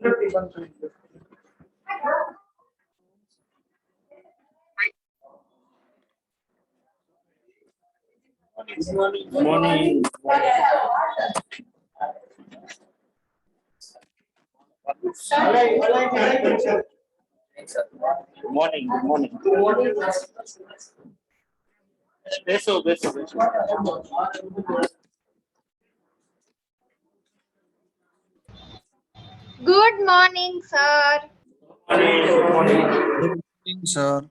Morning. Morning. Beso. Good morning, sir. Morning. Good morning, sir.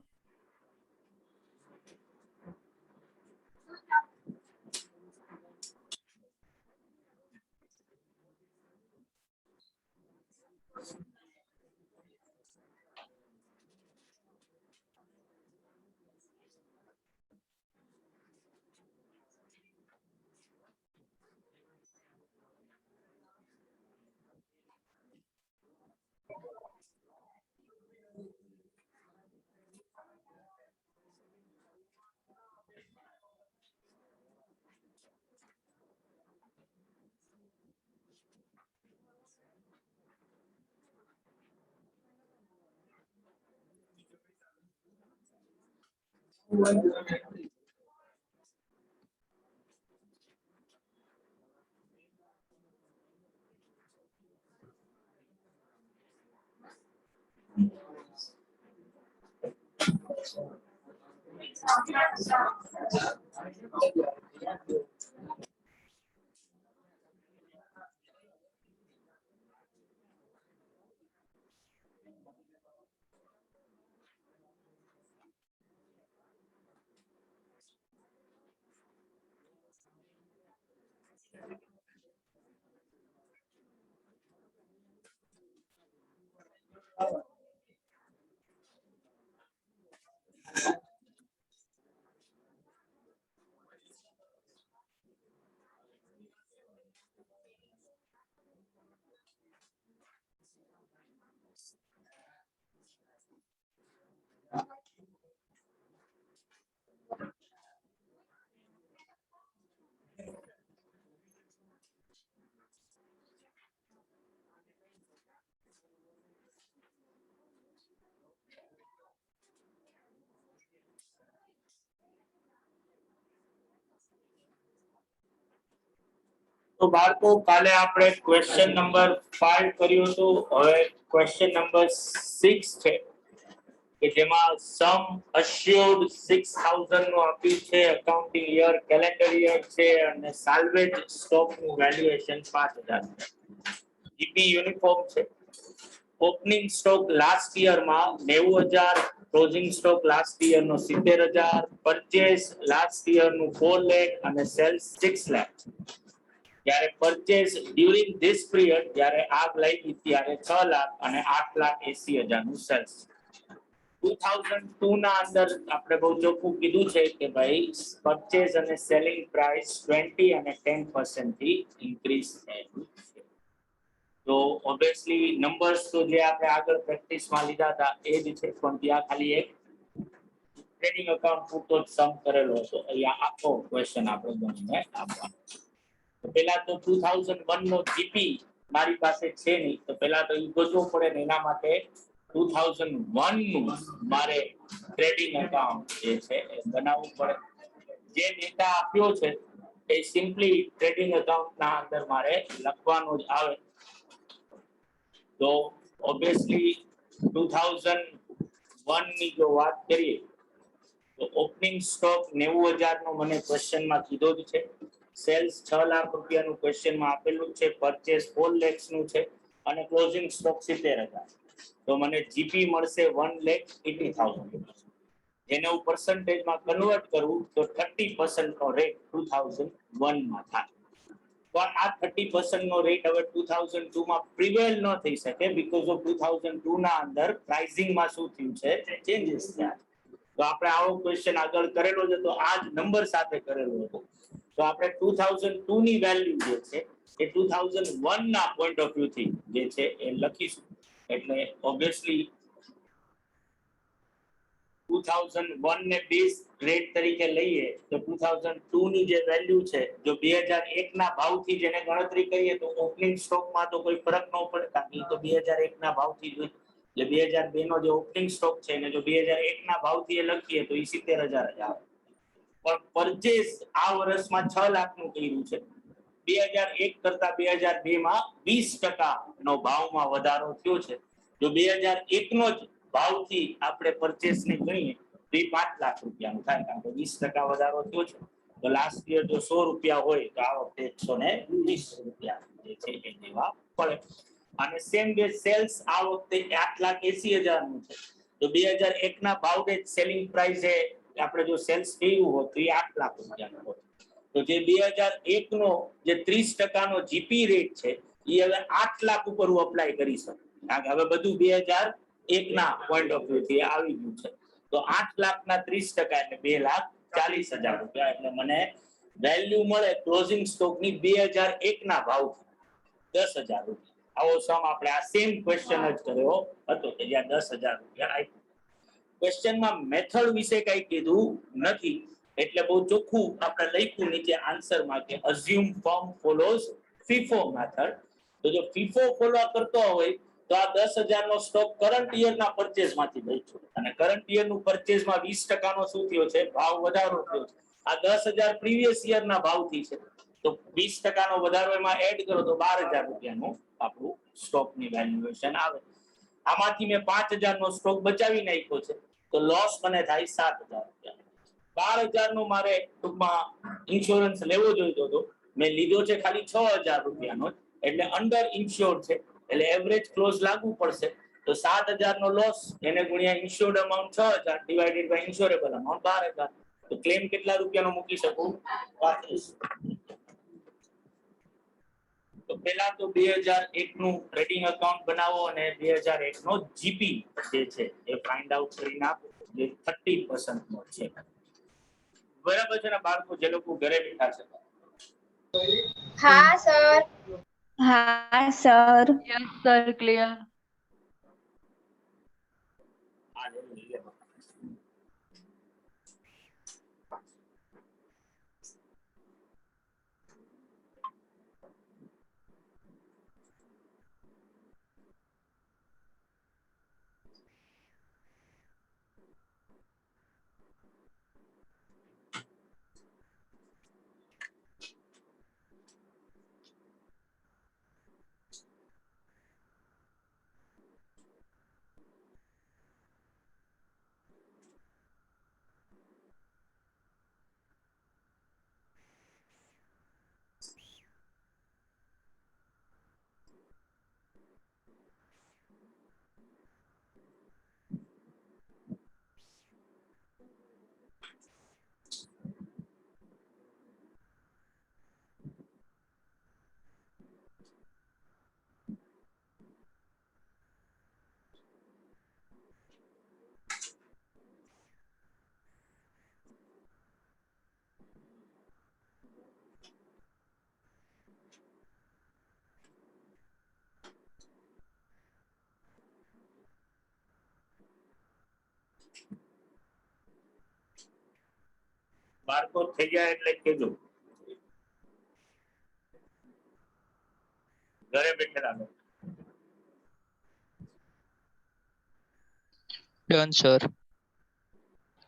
તો બાળકો કાલે આપણે ક્વેશ્ચન નંબર 5 કર્યું હતું. હવે ક્વેશ્ચન નંબર 6 છે કે જેમાં સમ અશ્યોર્ડ 6000 નું આપ્યું છે, અકાઉન્ટિંગ યર કેલેન્ડર યર છે અને સાલ્વેજ સ્ટોક નું વેલ્યુએશન 5000 છે. જીપી યુનિફોર્મ છે. ઓપનિંગ સ્ટોક લાસ્ટ યર માં 90000, ક્લોઝિંગ સ્ટોક લાસ્ટ યર નો 70000, પરચેસ લાસ્ટ યર નું 4 લાખ અને સેલ્સ 6 લાખ. જ્યારે પરચેસ ડ્યુરિંગ ધીસ પીરિયડ જ્યારે આગ લાગી ત્યારે 6 લાખ અને 8,80,000 નું સેલ્સ. 2002 ના અંદર આપણે બહુ ચોખ્ખું કીધું છે કે ભાઈ પરચેસ અને સેલિંગ પ્રાઇસ 20 અને 10% થી ઇન્ક્રીઝ થયેલું છે. તો ઓબ્વિયસલી નંબર્સ તો જે આપણે આગળ પ્રેક્ટિસમાં લીધા હતા એ જ છે, પણ ત્યાં ખાલી એક ટ્રેડિંગ એકાઉન્ટ પૂરતો જ સમ કરેલો હતો. અહીંયા આખો ક્વેશ્ચન આપણે ગણીને આપવાનો. તો પહેલા તો 2001 નો જીપી મારી પાસે છે નહીં, તો પહેલા તો એ ગોતવું પડે ને એના માટે 2001 નું મારે ટ્રેડિંગ એકાઉન્ટ જે છે એ બનાવવું પડે. જે ડેટા આપ્યો છે એ સિમ્પલી ટ્રેડિંગ એકાઉન્ટ ના અંદર મારે લખવાનું જ આવે. તો ઓબ્વિયસલી 2001 ની જો વાત કરીએ તો ઓપનિંગ સ્ટોક 90000 નો મને ક્વેશ્ચનમાં કીધો જ છે. સેલ્સ 6 લાખ રૂપિયાનું ક્વેશ્ચનમાં આપેલું છે. પરચેસ 4 lakhs નું છે અને ક્લોઝિંગ સ્ટોક 70000. તો મને જીપી મળશે 1,80,000. જેને હું પર્સન્ટેજમાં કન્વર્ટ કરું તો 30% નો રેટ 2001 માં થાય. પણ આ 30% નો રેટ હવે 2002 માં પ્રિવેલ ન થઈ શકે બીકોઝ ઓફ 2002 ના અંદર પ્રાઇસિંગ માં શું થયું છે ચેન્જીસ થયા. તો આપણે આવો ક્વેશ્ચન આગળ કરેલો છે, તો આ જ નંબર સાથે કરેલો હતો. તો આપણે 2002 ની વેલ્યુ જે છે એ 2001 ના પોઈન્ટ ઓફ વ્યૂ થી જે છે એ લખીશું. એટલે ઓબ્વિયસલી 2001 ને બેઝ રેટ તરીકે લઈએ તો 2002 ની જે વેલ્યુ છે જો 2001 ના ભાવથી જેને ગણતરી કરીએ તો ઓપનિંગ સ્ટોકમાં તો કોઈ ફરક ન પડે કારણ કે તો 2001 ના ભાવથી જ એટલે 2002 નો જે ઓપનિંગ સ્ટોક છે ને જો 2001 ના ભાવથી એ લખીએ તો 70,000 જ આવે પણ પરચેસ આ વર્ષમાં 6 લાખનું કર્યું છે 2001 કરતા 2002 માં 20% નો ભાવમાં વધારો થયો છે જો 2001 નો જ ભાવથી આપણે પરચેસ ની ગણીએ તો 5 લાખ રૂપિયાનું થાય કારણ કે 20% વધારો થયો છે તો લાસ્ટ યર જો 100 રૂપિયા હોય તો આ વખતે 120 રૂપિયા જે છે એ દેવા પડે અને સેમ વે સેલ્સ આ વખતે 8,80,000 નું છે તો 2001 ના ભાવે સેલિંગ પ્રાઇસ એ આપણે જો સેલ્સ કર્યું હોત તો એ 8 લાખ રૂપિયાનો હોત તો જે 2001 નો જે 30% નો જીપી રેટ છે એ હવે 8 લાખ ઉપર અપ્લાય કરી શકે કારણ કે હવે બધું 2001 ના પોઈન્ટ ઓફ વ્યૂ થી આવી ગયું છે તો 8 લાખના 30% એટલે 2,40,000 રૂપિયા એટલે મને વેલ્યુ મળે ક્લોઝિંગ સ્ટોક ની 2001 ના ભાવથી 10,000 રૂપિયા આવો સમ આપણે આ સેમ ક્વેશ્ચન જ કર્યો હતો કે જ્યાં 10,000 રૂપિયા આપ્યું ક્વેશ્ચનમાં મેથડ વિશે કઈ કીધું નથી એટલે બહુ ચોખ્ખું આપણે લખ્યું નીચે આન્સરમાં કે assume firm follows FIFO method તો જો ફીફો ફોલો કરતો હોય તો આ 10,000 નો સ્ટોક કરંટ યર ના પરચેસ માંથી લઈશું અને કરંટ યર નું પરચેસ માં 20% નો શું થયો છે ભાવ વધારો થયો છે આ 10,000 પ્રીવિયસ યર ના ભાવથી છે તો 20% નો વધારો એમાં એડ કરો તો 12,000 રૂપિયાનું આપણું સ્ટોક ની વેલ્યુએશન આવે આમાંથી મેં 5,000 નો સ્ટોક બચાવી નાખ્યો છે તો લોસ મને થાય 7,000 રૂપિયા 12,000 નો મારે ટૂંકમાં ઇન્સ્યોરન્સ લેવો જોઈતો હતો મેં લીધો છે ખાલી 6,000 રૂપિયાનો એટલે અંડર ઇન્શ્યોર્ડ છે એટલે એવરેજ ક્લોઝ લાગુ પડશે તો 7,000 નો લોસ એને ગુણ્યા insured amount 6,000 divided by insurable amount 12,000 તો ક્લેમ કેટલા રૂપિયાનો મૂકી શકું 35 તો પહેલા તો 2001 નું ટ્રેડિંગ એકાઉન્ટ બનાવો અને 2001 નો જીપી જે છે એ ફાઇન્ડ આઉટ કરીને આપો જે 30% નો છે બરાબર છે ને બાળકો જે લોકો ઘરે બેઠા છે હા સર હા સર Yes, sir, clear. આ જે લઈએ. બાળકો થઈ જાય એટલે કહેજો ઘરે બેઠેલા લોકો. Done, sir.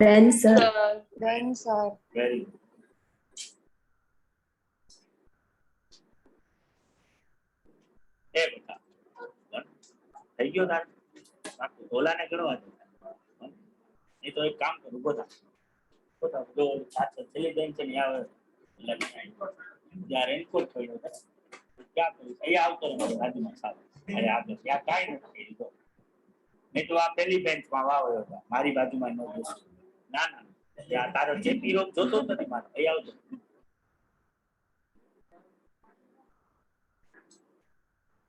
Done sir Sir, done sir very good એ બેટા થઈ ગયો તાર બાકી ઓલાને ગણવા દે એ તો એક કામ કરું બધા જો પાછળ છેલ્લી બેન્ચ છે ને આવે એટલે જ્યાં રેનકોટ પડ્યો છે ક્યાં કર્યું અહીંયા આવતો રહે મારી બાજુમાં સાહેબ અહીંયા આગળ ત્યાં કાંઈ નથી કર્યું નહીં તો આ પેલી બેન્ચમાં વાવ્યો હતો મારી બાજુમાં ન બેસું ના ના ત્યાં તારો ચેપી રોગ જોતો જ નથી મારો અહીંયા આવજો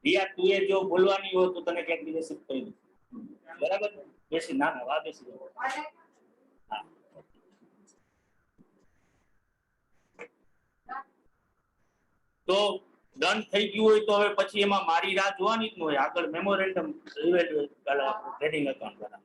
રિયા તું એ જો બોલવાની હોય તો તને ક્યાંક દિવસ કહી દઉં બરાબર બેસી ના ના વા બેસી જાઓ. હા તો ડન થઈ ગયું હોય તો હવે પછી એમાં મારી રાહ જોવાની જ ન હોય આગળ મેમોરેન્ડમ ટ્રેડિંગ એકાઉન્ટ બનાવ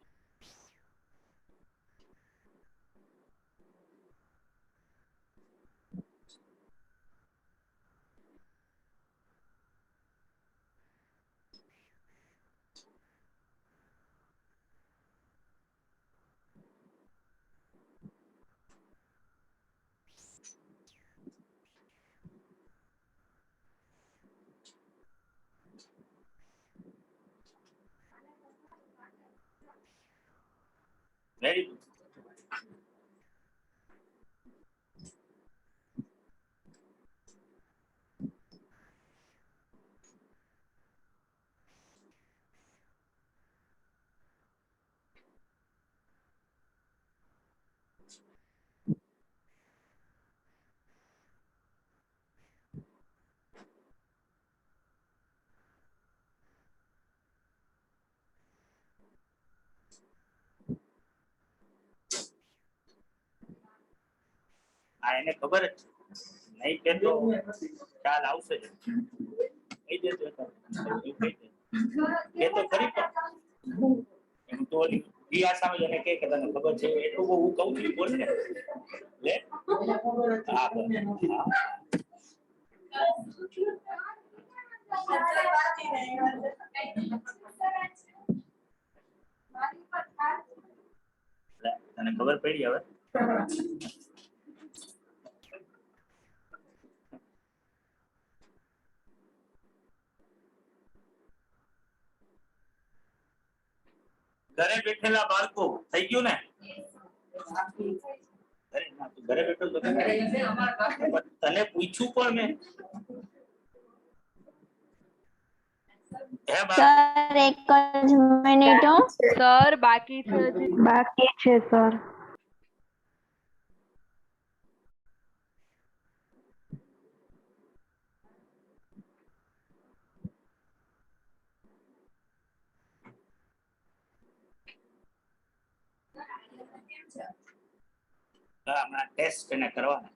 વેરી ગુડ. આ એને ખબર જ છે. નહીં કે તો ખ્યાલ આવશે જ. કહી દેજો તો. કહી દેજો. એ તો ખરી પણ એમ તો ઓલી રિયા સામે એને કહે કે તને ખબર છે એટલું બહુ હું કહું છું બોલ ને લે હા બસ હા. લે, તને ખબર પડી હવે ઘરે બેઠેલા બાળકો થઈ ગયું ને ઘરે ના, તું ઘરે બેઠો તો તને પૂછ્યું પણ મેં હે બાળક સર એક જ મિનિટ હો. સર બાકી છે હજી. બાકી છે સર. હમણાં ટેસ્ટ એને કરવાના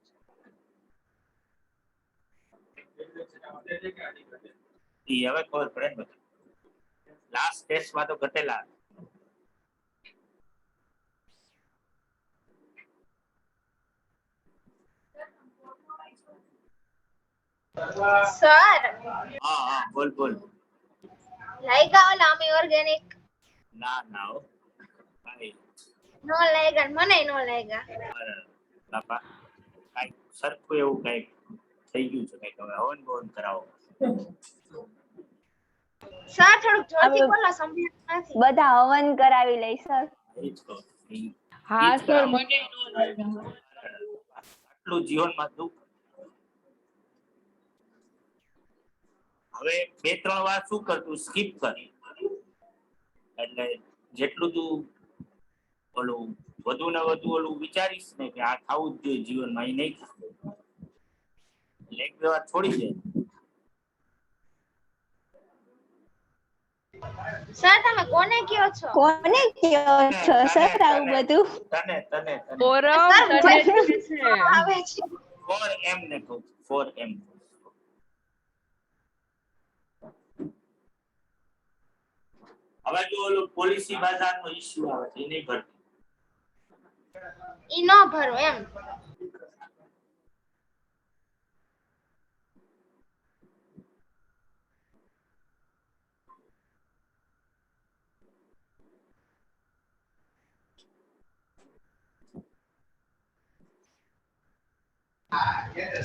ઈ હવે ખબર પડે ને બધું. લાસ્ટ ટેસ્ટમાં તો ઘટેલા સર હા હા બોલ બોલ લાઈગા ઓલા અમે ઓર્ગેનિક ના ના હો ભાઈ નો લાઈગા મને નો લાઈગા. બાપા કાંઈક સરખું એવું કાંઈક થઈ ગયું છે કાંઈક હવે હવન બવન કરાવો સર થોડુંક જોરથી હવે- બોલો સંભળાતું નથી. બધા હવન કરાવી લઈ સર. એ જ કહું. ઈ- હા ઈ જ સર કરાવો. મને નો લાગ્યા. આટલું જીવનમાં દુઃખ હવે 2-3 વાર શું કરતું સ્કીપ કરી એટલે જેટલું તું ઓલું વધુ ને વધુ ઓલું વિચારીશ ને કે આ ખાવું જ જોઈએ જીવનમાં એ નહીં ખાવું એટલે 1-2 વાર છોડી દે. સર તમે કોને કયો છો? કોને કયો છો સર આવું બધું? તને તને તને ગૌરવ સર તને મને જ કે છે. આવે છે. 4M ને કહું 4M હવે જો ઓલું પોલિસી બજારનો ઇશ્યુ આવે છે એ નહીં ભરતી ઈ નો ભરો એમ.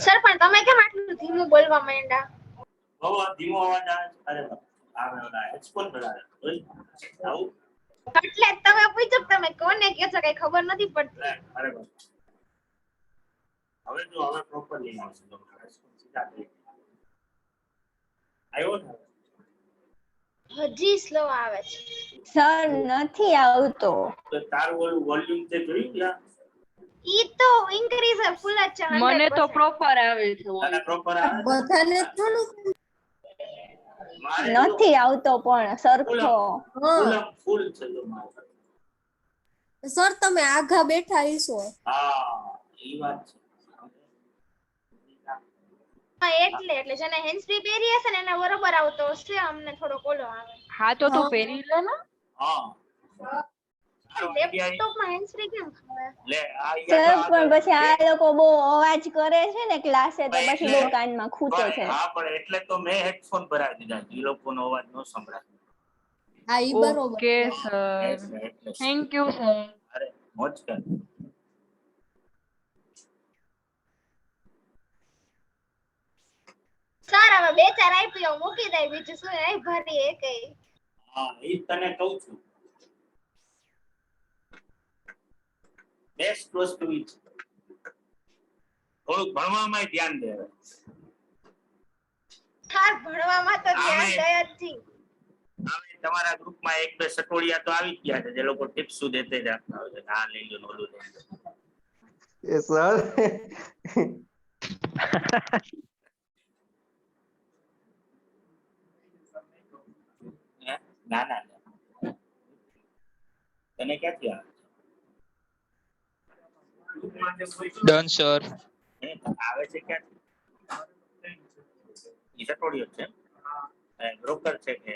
સર પણ તમે કેમ આટલું ધીમું બોલવા માંડ્યા? બહુ ધીમો અવાજ આવે છે અરે બાપ આવે ઓલા હેડફોન બજારે જોઈ આવું એટલે જ તમે પૂછ્યું કે તમે કોને કયો છો કઈ ખબર નથી પડતી. અરે બાપ હવે જો હવે પ્રોપરલી આવશે તો હેડફોન સીધા થઈ આવ્યો ને હજી સ્લો આવે છે. સર નથી આવતો. તો તારું ઓલું વોલ્યુમ તે જોયું ત્યાં ઈ તો ઇન્ક્રીઝ ફૂલ જ છે 100%. મને તો પ્રોપર આવે છે તને પ્રોપર આવે બધાને થોડું મારે નથી આવતો પણ સરખો. ફૂલ છે તો મારે સર તમે આઘા બેઠા હશો. હા ઈ વાત છે હા, એટલે જેને હેન્ડ ફ્રી પહેરી હશે ને એને બરોબર આવતો હશે, અમને થોડો ઓલો આવે. હા તો તું પહેરી લે ને. હા લેપટોપમાં હેન્ડ ફ્રી કેમ આવે? લે આ સર પણ પછી આ લોકો બહુ અવાજ કરે છે ને ક્લાસે તો પણ પછી એટલે- બહુ કાનમાં ખૂટે છે. હા પણ એટલે તો મેં હેડફોન ભરાવી દીધા એ લોકોનો અવાજ ન સંભળાય હા ઈ બરોબર. ઓકે સર એટલે થેન્ક યુ સર. અરે મોજ કર સર હવે 2-4 આઈપીઓ મૂકી દઈ, બીજું શું નહીં ભરી એકેય. હા એ તને કહું છું બેસ્ટ વસ્તુ ઈ છે. થોડુંક ભણવામાં ધ્યાન દે હવે. હાર ભણવામાં તો ધ્યાન આમે- દે જ છી. હવે તમારા ગ્રુપમાં એક બે સટોડિયા તો આવી જ ગયા છે જે લોકો ટિપ્સ દેતે જ આપતા હોય છે કે આ લઈ લો ને ઓલું લઈ લો. એ સર હે? ના ના ના. તને ક્યાંથી આવે ડન સર. હે? આવે છે ક્યાંથી? ઈ સટોડિયો જ છે બ્રોકર છે કે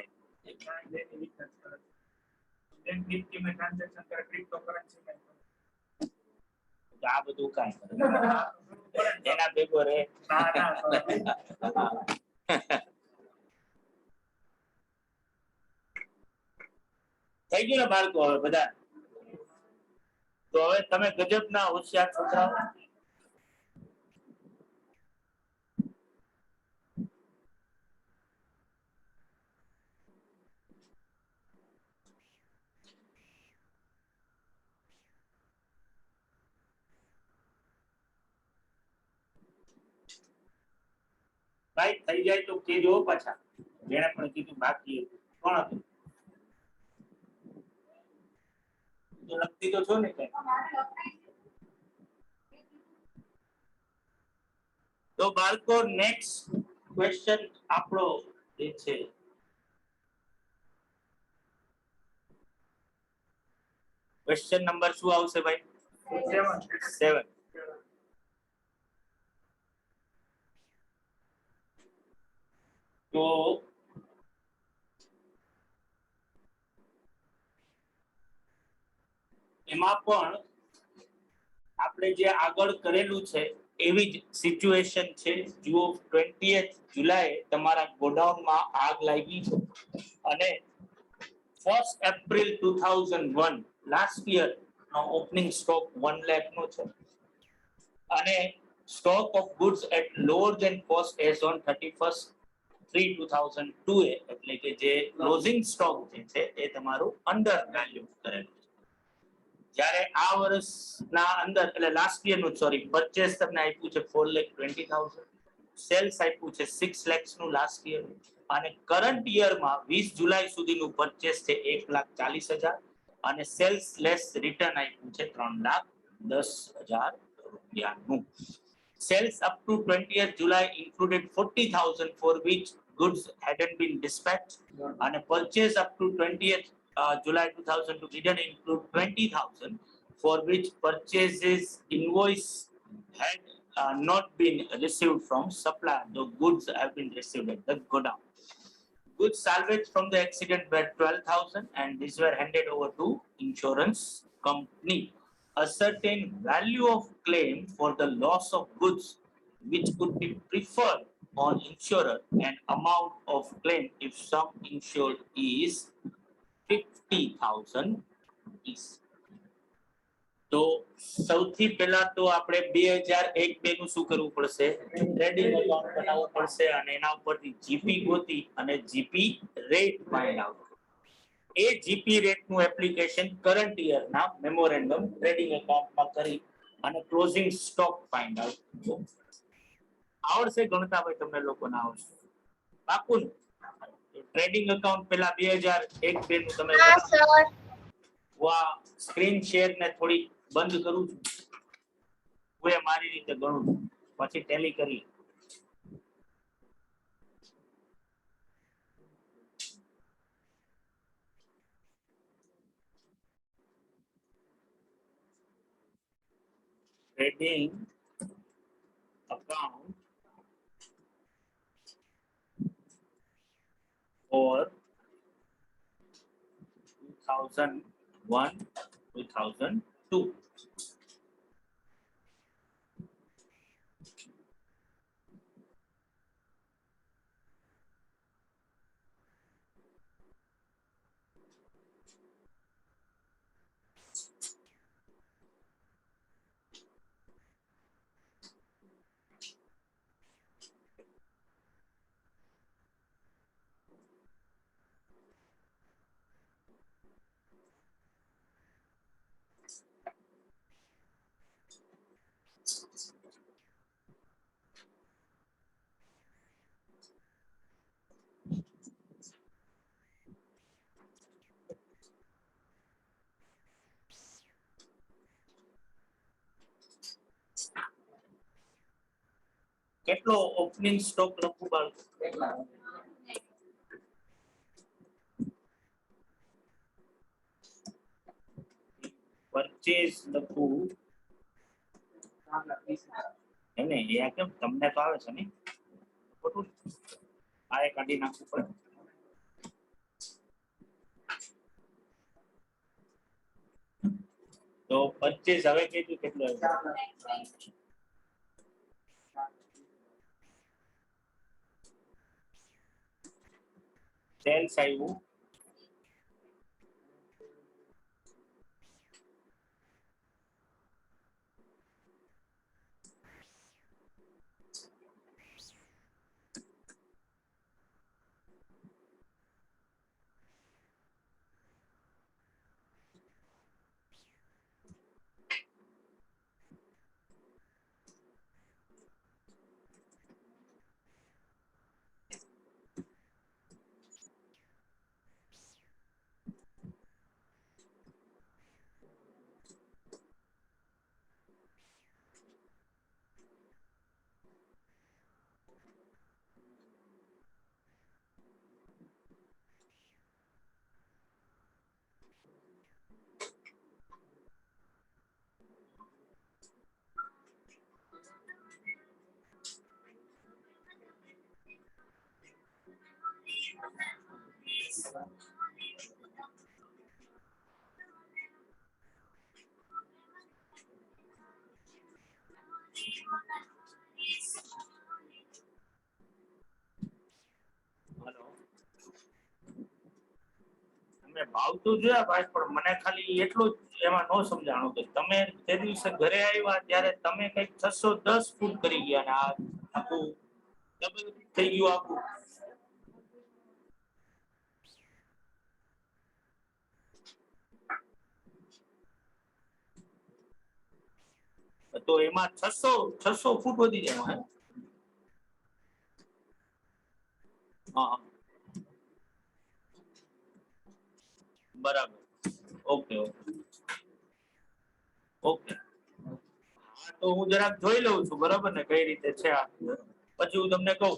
તો આ બધું કાંઈ કરે. એના ભેગો રે થઈ ગયું ને બાળકો હવે બધા. તો હવે તમે ગજબના હોશિયાર છોકરાઓ. ભાઈ થઈ જાય તો કેજો પાછા. જેણે પણ કીધું બાકી હતું. કોણ હતું? તો લખતી તો છો ને કઈ. તો બાળકો નેક્સ્ટ ક્વેશ્ચન આપણો જે છે ક્વેશ્ચન નંબર શું આવશે ભાઈ? 7. તો એમાં પણ આપણે જે આગળ કરેલું છે એવી જ સિચ્યુએશન છે. જુઓ 20th જુલાઈ તમારા ગોડાઉનમાં આગ લાગી છે અને 1st એપ્રિલ 2001 લાસ્ટ યર નો ઓપનિંગ સ્ટોક 1 લાખ નો છે અને stock of goods at lower than cost as on 31st 3/2002 એટલે કે જે ક્લોઝિંગ સ્ટોક જે છે એ તમારું અંડર વેલ્યુ કરેલું છે. જ્યારે આ વર્ષના અંદર એટલે લાસ્ટ યર નું સોરી પરચેસ તમને આપ્યું છે 4,20,000, સેલ્સ આપ્યું છે 6 lakhs નું લાસ્ટ યર અને કરન્ટ યરમાં 20 જુલાઈ સુધીનું પરચેસ છે 1,40,000 અને સેલ્સ લેસ રિટર્ન આપ્યું છે 3,10,000 રૂપિયાનું. Sales up to 20th July included 40,000 for which goods hadn't been dispatched and a purchase up to 20th July 2002 didn't include 20,000 for which purchases invoice had not been received from supplier. The goods have been received at the godown. Goods salvaged from the accident were 12,000 and these were handed over to insurance company. A certain value of claim for the loss of goods which could be preferred on insurer and amount of claim if sum insured is 50,000 rupees. તો સૌથી પહેલા તો આપણે 2001-2 નું શું કરવું પડશે? Trading account બનાવવું પડશે અને એના ઉપરથી જીપી ગોતી અને જીપી રેટ ફાઇન્ડ આઉટ. એ જીપી રેટ નું એપ્લિકેશન કરન્ટ યર ના મેમોરેન્ડમ ટ્રેડિંગ એકાઉન્ટમાં કરી અને ક્લોઝિંગ સ્ટોક ફાઇન્ડ આઉટ. આવડશે ગણતા ભાઈ તમને લોકોને આવડશે પાકું ને? ટ્રેડિંગ એકાઉન્ટ પેલા 2001-2 નું તમે હા સર. હું આ સ્ક્રીન શેર ને થોડી બંધ કરું છું. હું એ મારી રીતે ગણું છું પછી ટેલી કરી. Trading account for 2001-2002. કેટલો ઓપનિંગ સ્ટોક લખું બાળકો? 25 લખું એમ ને? એ કેમ તમને તો આવે છે ને? ખોટું આ એક કાઢી નાખવું પડે. તો 25 હવે કીધું કેટલું આવ્યું? સેલ્સ આવ્યું તમે ભાવતું જોયા ભાઈ, પણ મને ખાલી એટલું જ એમાં ન સમજાણું કે તમે તે દિવસે ઘરે આવ્યા ત્યારે તમે કઈક 610 ફૂટ કરી ગયા ને આ આખું ડબલ થઈ ગયું આખું. તો એમાં 600 ફૂટ વધી જાય એમાં. હા બરાબર. Okay okay okay. હા તો હું જરાક જોઈ લઉં છું બરાબર ને કઈ રીતે છે આ, પછી હું તમને કહું.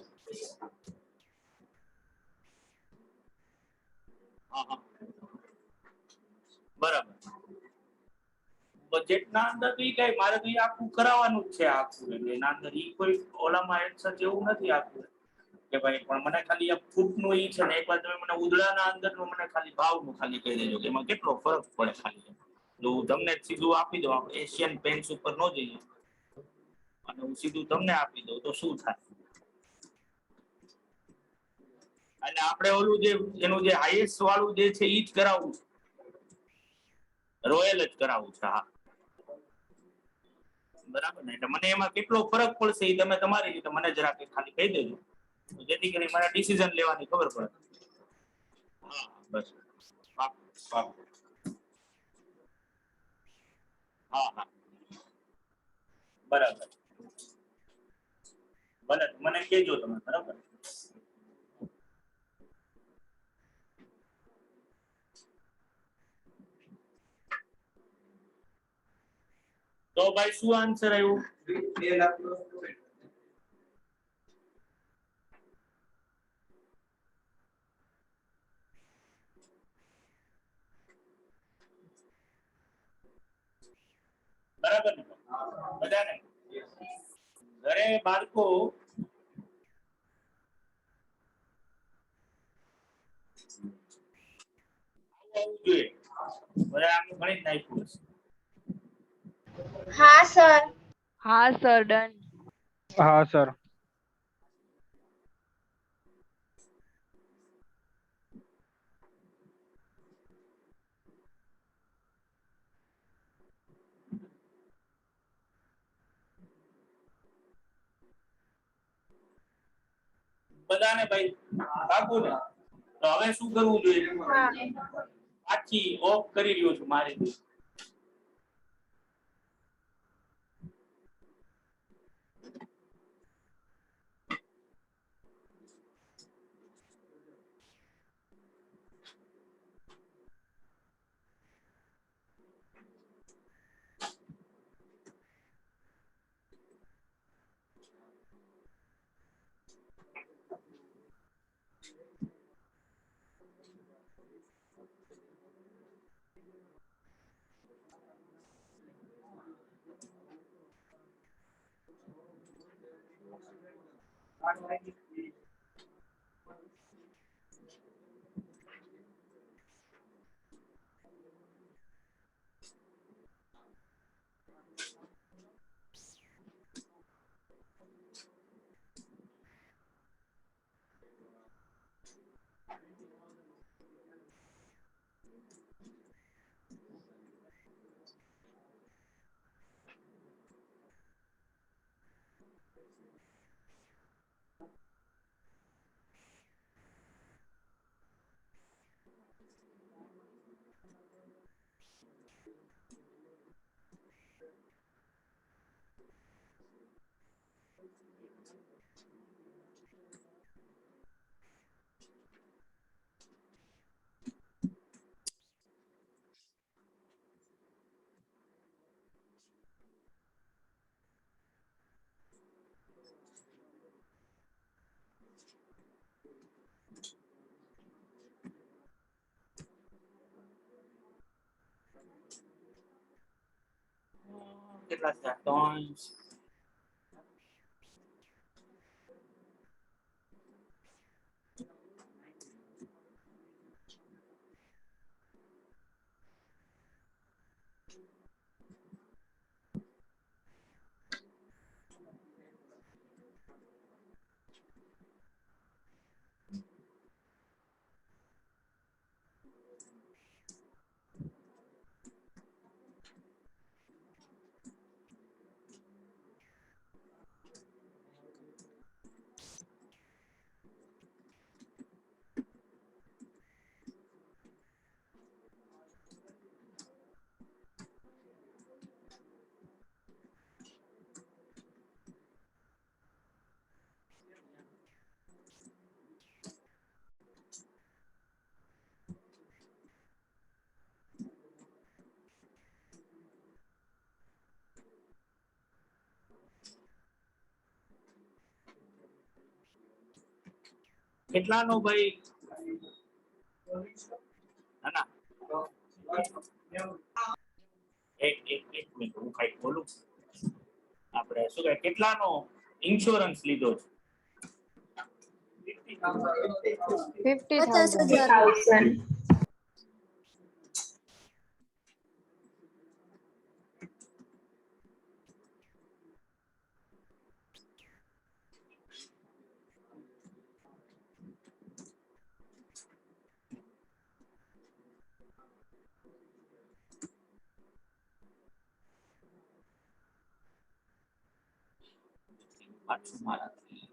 હા હા બરાબર. બજેટના અંદર તો ઈ કઈ મારે તો ઈ આખું કરાવવાનું જ છે આખું, એટલે એના અંદર ઈ કોઈ ઓલામાં એન્સર જેવું નથી આખું કે ભાઈ, પણ મને ખાલી આ ફૂટનું ઈ છે ને એકવાર તમે મને ઉદડાના અંદરનું મને ખાલી ભાવનું ખાલી કહી દેજો કે એમાં કેટલો ફરક પડે ખાલી. તો હું તમને સીધું આપી દઉં, આપણે એશિયન પેન્ટ્સ ઉપર ન જઈએ અને હું સીધું તમને આપી દઉં તો શું થાય. અને આપણે ઓલું જે એનું જે હાઈએસ્ટ વાળું જે છે ઈ જ કરાવવું છે, રોયલ જ કરાવવું છે. હા બરાબર ને, એટલે મને એમાં કેટલો ફરક પડશે એ તમે તમારી રીતે મને જરાક ખાલી કહી દેજો, જેથી કરીને મને ડિસિઝન લેવાની ખબર પડે. હા બસ પાક્કું પાક્કું. હા હા બરાબર. ભલે મને કહેજો તમે બરાબર. તો ભાઈ શું આન્સર આવ્યું? બરાબર ને બધાને? ઘરે બાળકો આવવું જોઈએ. બધા આનું ગણિત નાખ્યું હશે. હા સર. હા સર, ડન. હા સર. બધાને ભાઈ પાકું ને? તો હવે શું કરવું જોઈએ? હા પાછી ઓફ કરી રહ્યો છું મારી. કેટલા થયા? 3. કેટલાનો ભાઈ? ના ના, એક મિનિટ હું કઈ બોલું. આપણે શું કહે કેટલાનો ઇન્સ્યોરન્સ લીધો છે? 50,000 પાછું મારાથી.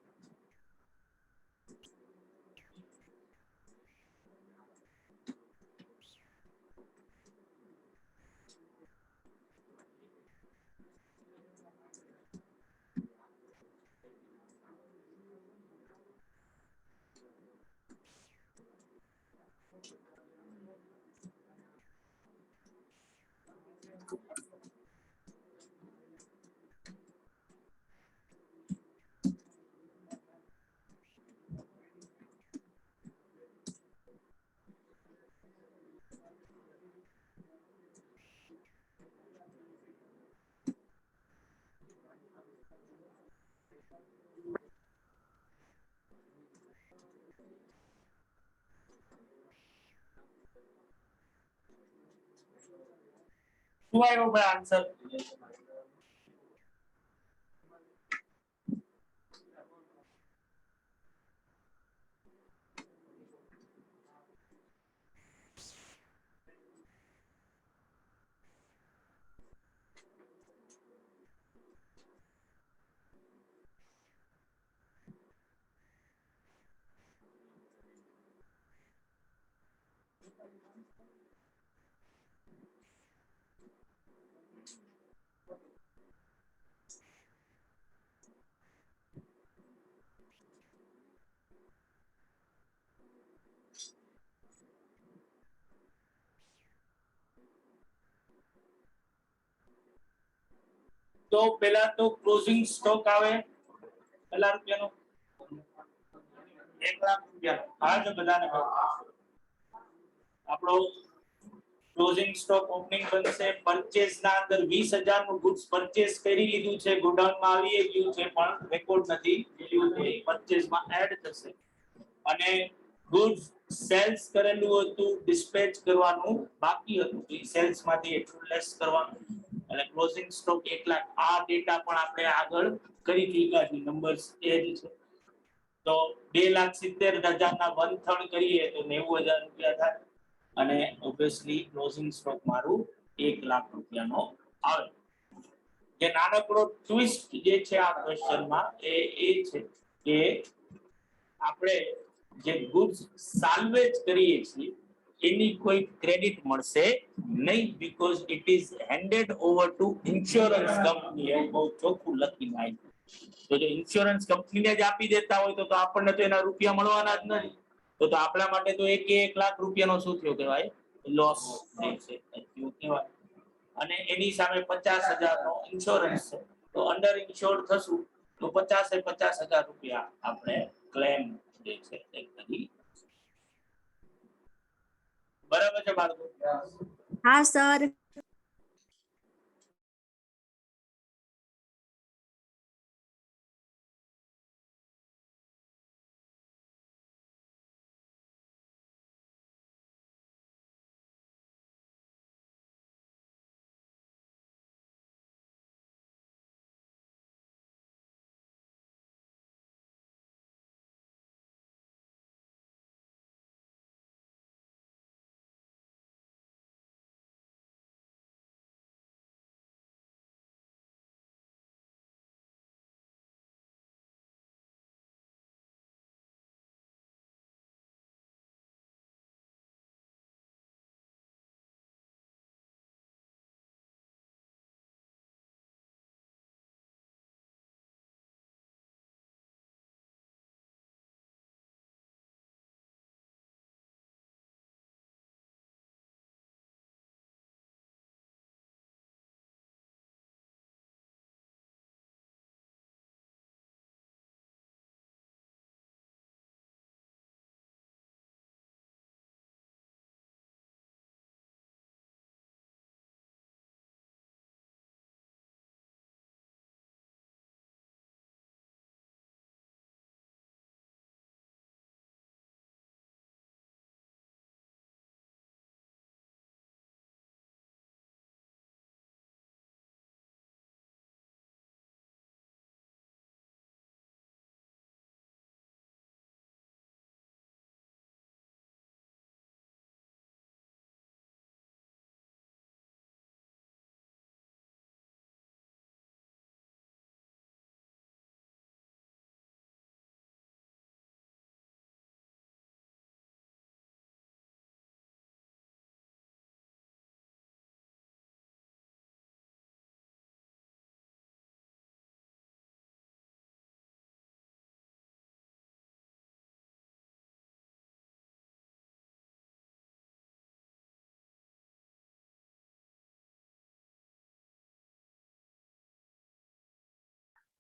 શું આવ્યો ભાઈ આન્સર? તો પેલા તો ક્લોઝિંગ સ્ટોક આવે કેટલા રૂપિયાનો? 1 લાખ રૂપિયાનો. આ જ બધાને આપણો ક્લોઝિંગ સ્ટોક ઓપનિંગ બનશે પરચેસ ના અંદર 20000 નું ગુડ્સ પરચેસ કરી લીધું છે ગોડાઉન માં આવી ગયું છે પણ રેકોર્ડ નથી થયું છે પરચેસ માં એડ થશે અને ગુડ્સ સેલ્સ કરેલું હતું ડિસ્પેચ કરવાનું બાકી હતું એ સેલ્સ માંથી એટલું લેસ કરવાનું અને ક્લોઝિંગ સ્ટોક 1 લાખ આ ડેટા પણ આપણે આગળ કરી ચૂક્યા છે નંબર્સ એ જ છે તો 2,70,000 ના 1/3 કરીએ તો 90,000 રૂપિયા થાય અને ઓબ્વિયસલી ક્લોઝિંગ સ્ટોક મારું 1 લાખ રૂપિયાનો આવે જે નાનકડો ટ્વિસ્ટ જે છે આ ક્વેશ્ચનમાં એ છે કે આપણે જે ગુડ્સ સાલ્વેજ કરીએ છીએ એની કોઈ ક્રેડિટ મળશે નહીં because it is handed over to insurance company બહુ ચોખ્ખું લખીને આપ્યું તો જો ઇન્સ્યોરન્સ કંપનીને જ આપી દેતા હોય તો આપણને તો એના રૂપિયા મળવાના જ નથી તો આપણા માટે તો 1 લાખ રૂપિયાનો શું થયો કહેવાય લોસ છે એવું કહેવાય અને એની સામે 50,000 નો ઇન્સ્યોરન્સ છે તો અંડર ઇન્શ્યોર્ડ થશું તો 50,000 રૂપિયા આપણે ક્લેમ જે છે એ કરી બરાબર છે બાળકો હા sir.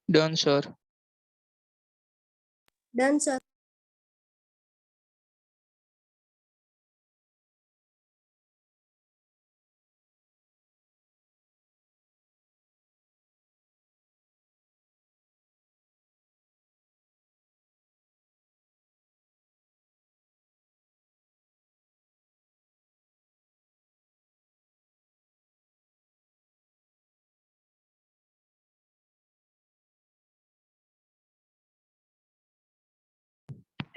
Done, sir. Done sir.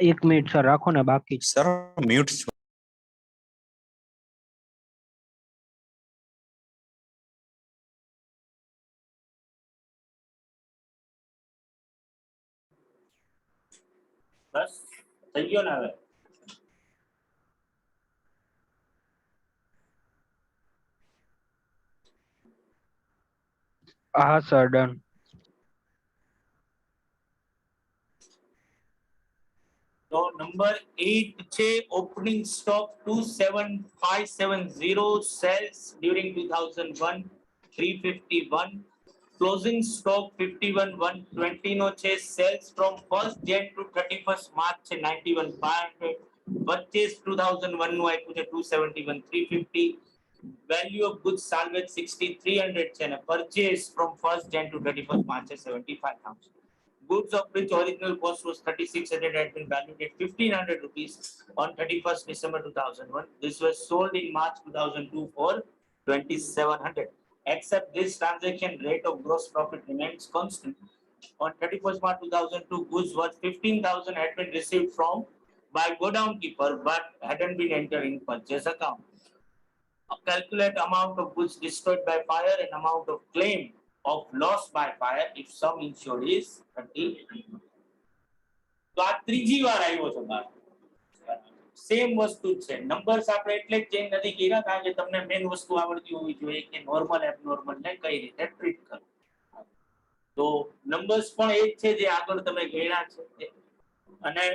એક મિનિટ સર રાખો ને બાકી સર મ્યુટ બસ થઈ ગયો ને હવે હા સર ડન. તો નંબર 8 છે opening stock 27,570 sales during 2001 351 closing stock 51,120 નો છે sales from 1st Jan to 31st March છે 91,500 Purchase 2001 નું આપ્યું છે 271 350. Value of goods salvage 6300 છે અને purchase from 1st Jan to 31st March છે 75000. Goods of which original cost was 3600 had been valued at 1500 rupees on 31st December 2001. This was sold in March 2002 for 2700. Except this transaction rate of gross profit remains constant. On 31st March 2002, goods worth 15,000 had been received from by godown keeper but hadn't been entered in purchase account. Calculate amount of goods destroyed by fire and amount of claim of loss by fire if sum insured is 30. તો આ ત્રીજી વાર આવ્યો છે બાર. Same વસ્તુ જ છે. Numbers આપણે એટલે જ ચેન્જ નથી કર્યા કારણ કે તમને મેઇન વસ્તુ આવડતી હોવી જોઈએ કે નોર્મલ એબનોર્મલ ને કઈ રીતે ટ્રીટ કરવું. તો નંબર્સ પણ એ જ છે જે આગળ તમે ગણ્યા છે અને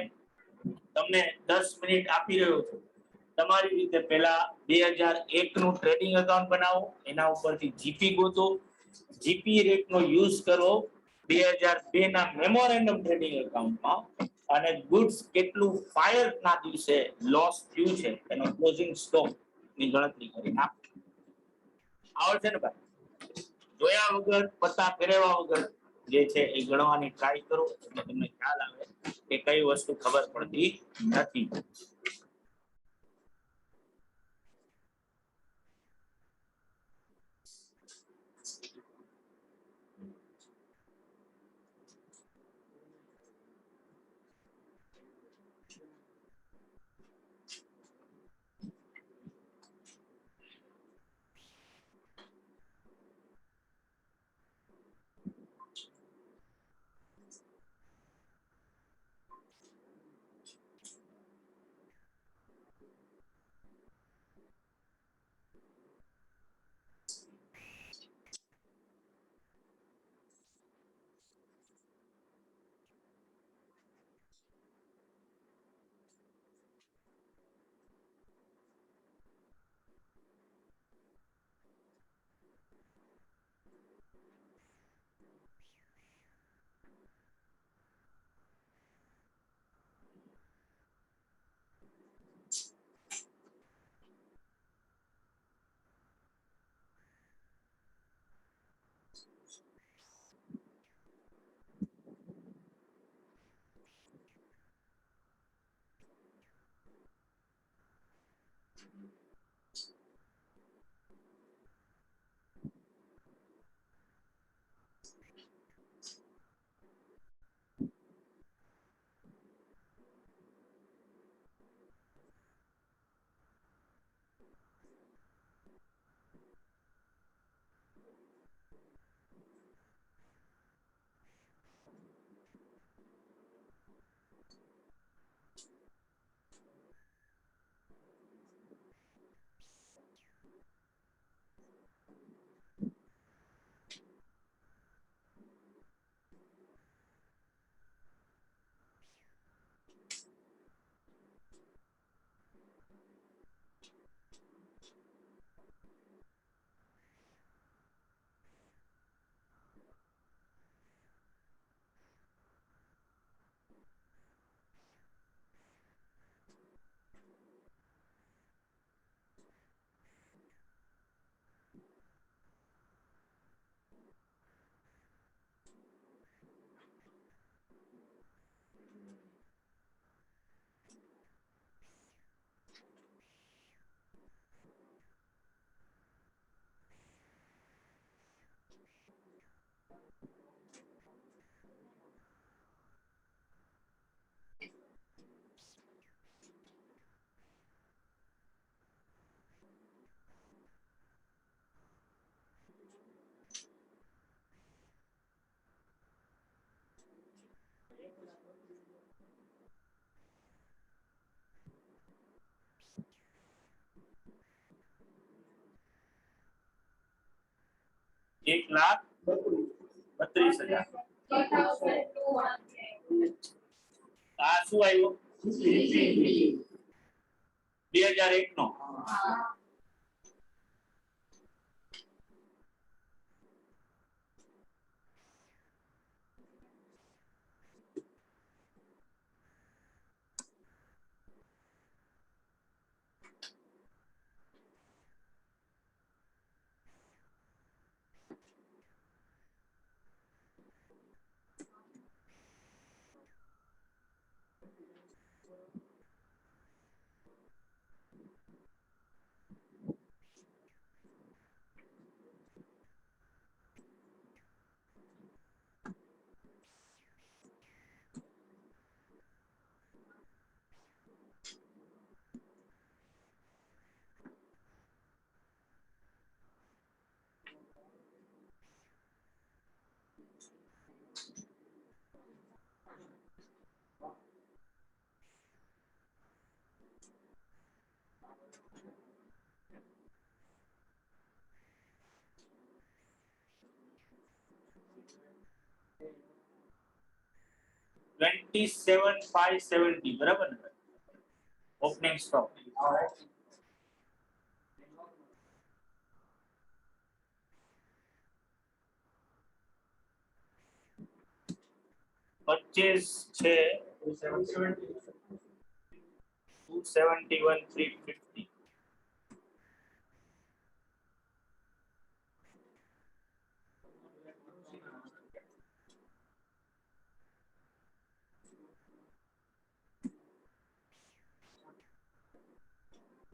તમને 10 મિનિટ આપી રહ્યો છું. તમારી રીતે પહેલા 2001 નું ટ્રેડિંગ એકાઉન્ટ બનાવો, એના ઉપરથી જીપી ગોતો, જીપી રેટ નો યુઝ કરો 2002 ના મેમોરેન્ડમ ટ્રેડિંગ એકાઉન્ટમાં અને ગુડ્સ કેટલું ફાયર ના દિવસે લોસ થયું છે એનો ક્લોઝિંગ સ્ટોક ની ગણતરી કરી નાખો. આવડશે ને ભાઈ? જોયા વગર પત્તા ફેરવ્યા વગર જે છે એ ગણવાની ટ્રાય કરો એટલે તમને ખ્યાલ આવે કે કઈ વસ્તુ ખબર પડતી નથી. એક લાખ 32,000. આ શું આવ્યું? 2001 નો. 27,570 બરાબર ને ઓપનિંગ સ્ટોક. પરચેસ છે 271,350.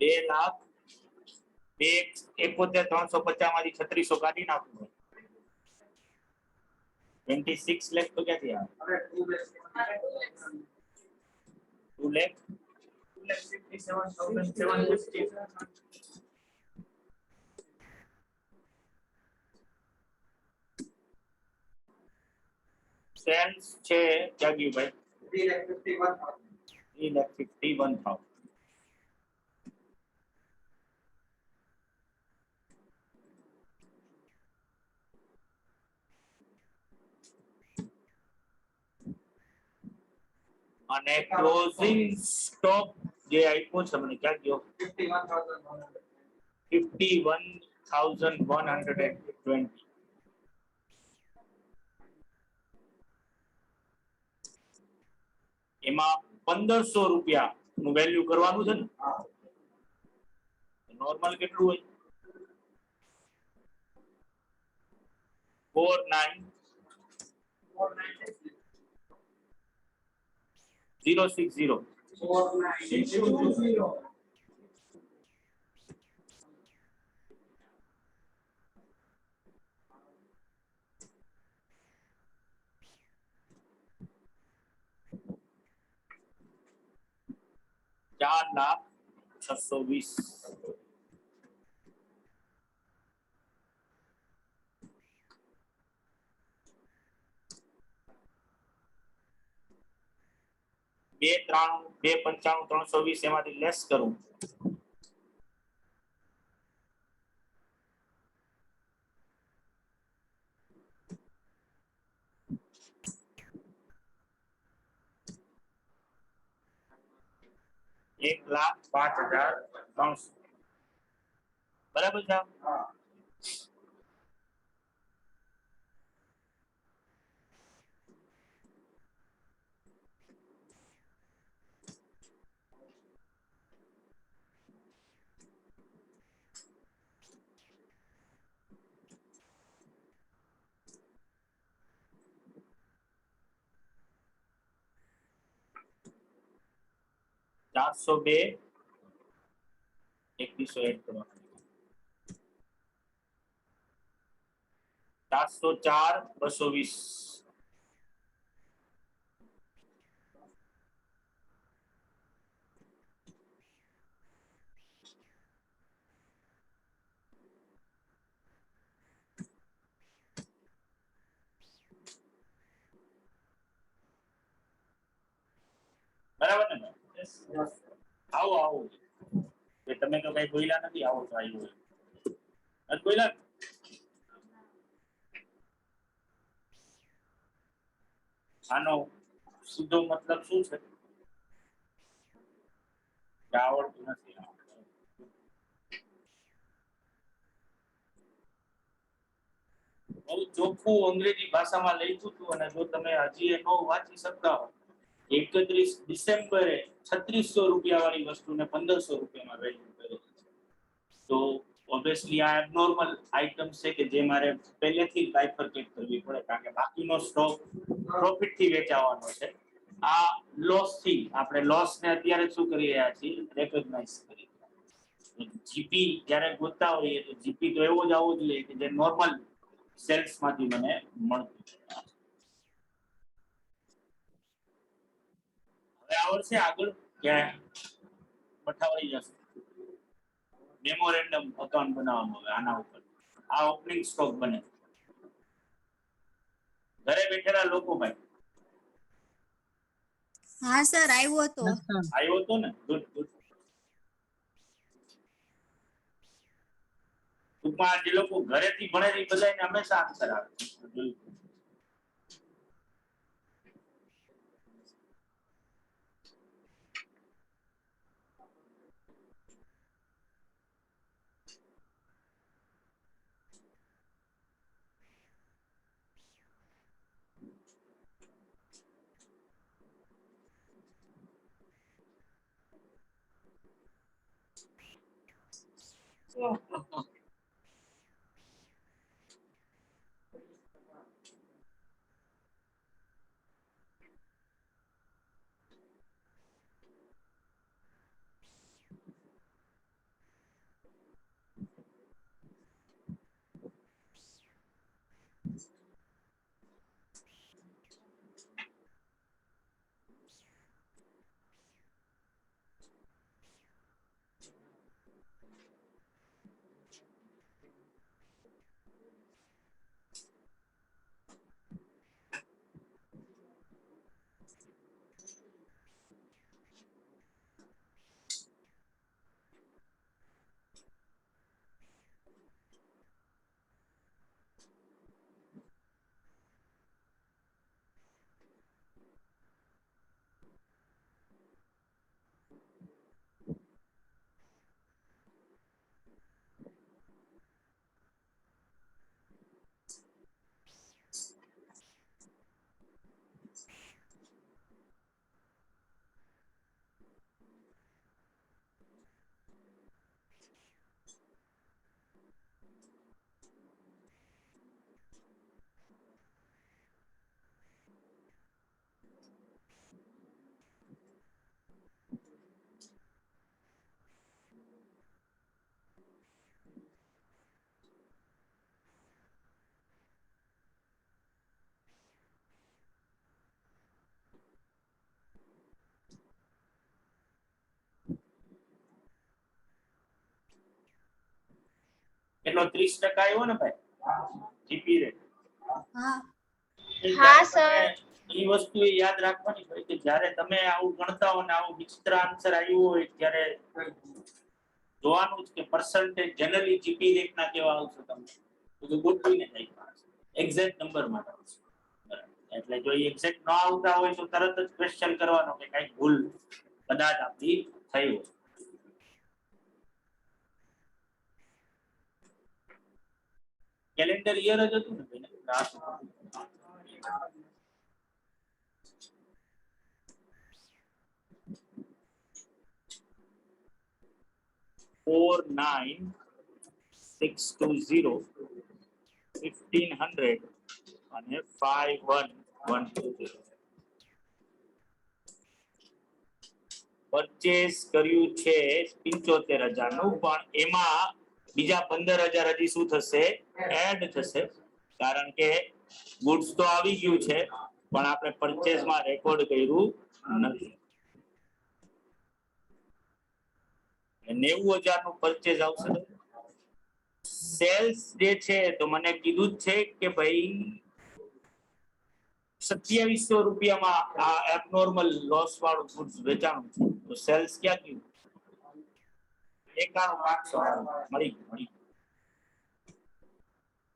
બે લાખ 71,350 માંથી 3600 કાઢી નાખો 26 લાખ તો ક્યાંથી આવે 2 લાખ 2,57,750. સેલ્સ છે જાગીભાઈ 3,51,000. અને ક્લોઝિંગ સ્ટોક જે આપ્યો છે મને ક્યાં ગયો 51,120. એમાં 1,500 રૂપિયા નું વેલ્યુ કરવાનું છે ને નોર્મલ કેટલું હોય 49,060. ચાર લાખ 620. બે 95 320 એમાંથી લેસ કરું એક લાખ 5,300 બરાબર છે. ચારસો બે 2100 કરો 404 220. બરાબર ને આવો આવો એ તમે તો કઈ બોલ્યા નથી આવો તો આવ્યો નથી બોલ્યા આનો સીધો મતલબ શું છે કે આવડતું નથી બહુ ચોખ્ખું અંગ્રેજી ભાષામાં લખ્યું હતું અને જો તમે હજી એ ન વાંચી શકતા હો 31 ડિસેમ્બરે 3600 રૂપિયા વાળી વસ્તુને 1500 રૂપિયામાં વેલ્યુ કરી તો ઓબ્વિયસલી આ એબનોર્મલ આઇટમ છે કે જે મારે પહેલેથી બાયફર્કેટ કરવી પડે કારણ કે બાકીનો સ્ટોક પ્રોફિટ થી વેચાવાનો છે આ લોસ થી આપણે લોસ ને અત્યારે શું કરી રહ્યા છીએ રેકોગ્નાઇઝ કરી જીપી જ્યારે ગોતતા હોઈએ તો જીપી તો એવો જ આવવો જોઈએ કે જે નોર્મલ સેલ્સ માંથી મને મળતું હવે આવડશે આગળ ક્યાં પઠાવાઈ જશે મેમોરેન્ડમ અકાઉન્ટ બનાવવાનું હવે આના ઉપર આ ઓપનિંગ સ્ટોક બને ઘરે બેઠેલા લોકો ભાઈ હા સર આવ્યો તો ને ગુડ ગુડ ટૂંકમાં જે લોકો ઘરેથી ભણે છે એ બધાને હંમેશા આન્સર આવે એટલો 30% આવ્યો ને ભાઈ જીપી રેટ હા હા સર એ વસ્તુ એ યાદ રાખવાની હોય કે જ્યારે તમે આવું ગણતા હો ને આવું વિચિત્ર આન્સર આવ્યું હોય ત્યારે જોવાનું જ કે પર્સન્ટેજ જનરલી જીપી રેટ ના કેવા આવશે તમને બધું ગોઠવીને થાય એક્ઝેક્ટ નંબર માં આવશે બરાબર. એટલે જો એક્ઝેક્ટ ન આવતા હોય તો તરત જ ક્વેશ્ચન કરવાનો કે કઈ ભૂલ કદાચ આપણી થઈ હોય. કેલેન્ડર યર જ હતું ને ભાઈ 49620 1500 અને 51120 પરચેસ કર્યું છે 75000 નું પણ એમાં બીજા 15000 હજી શું થશે એડ થશે કારણ કે ગુડ્સ તો આવી ગયું છે પણ આપણે પરચેસ માં રેકોર્ડ કર્યું નથી 90000 નું પરચેસ આવશે સેલ્સ જે છે તો મને કીધું જ છે કે ભાઈ 2700 રૂપિયામાં આ એબનોર્મલ લોસ વાળું ગુડ્સ વેચાણું છે તો સેલ્સ ક્યાં ગયું 91500 મળી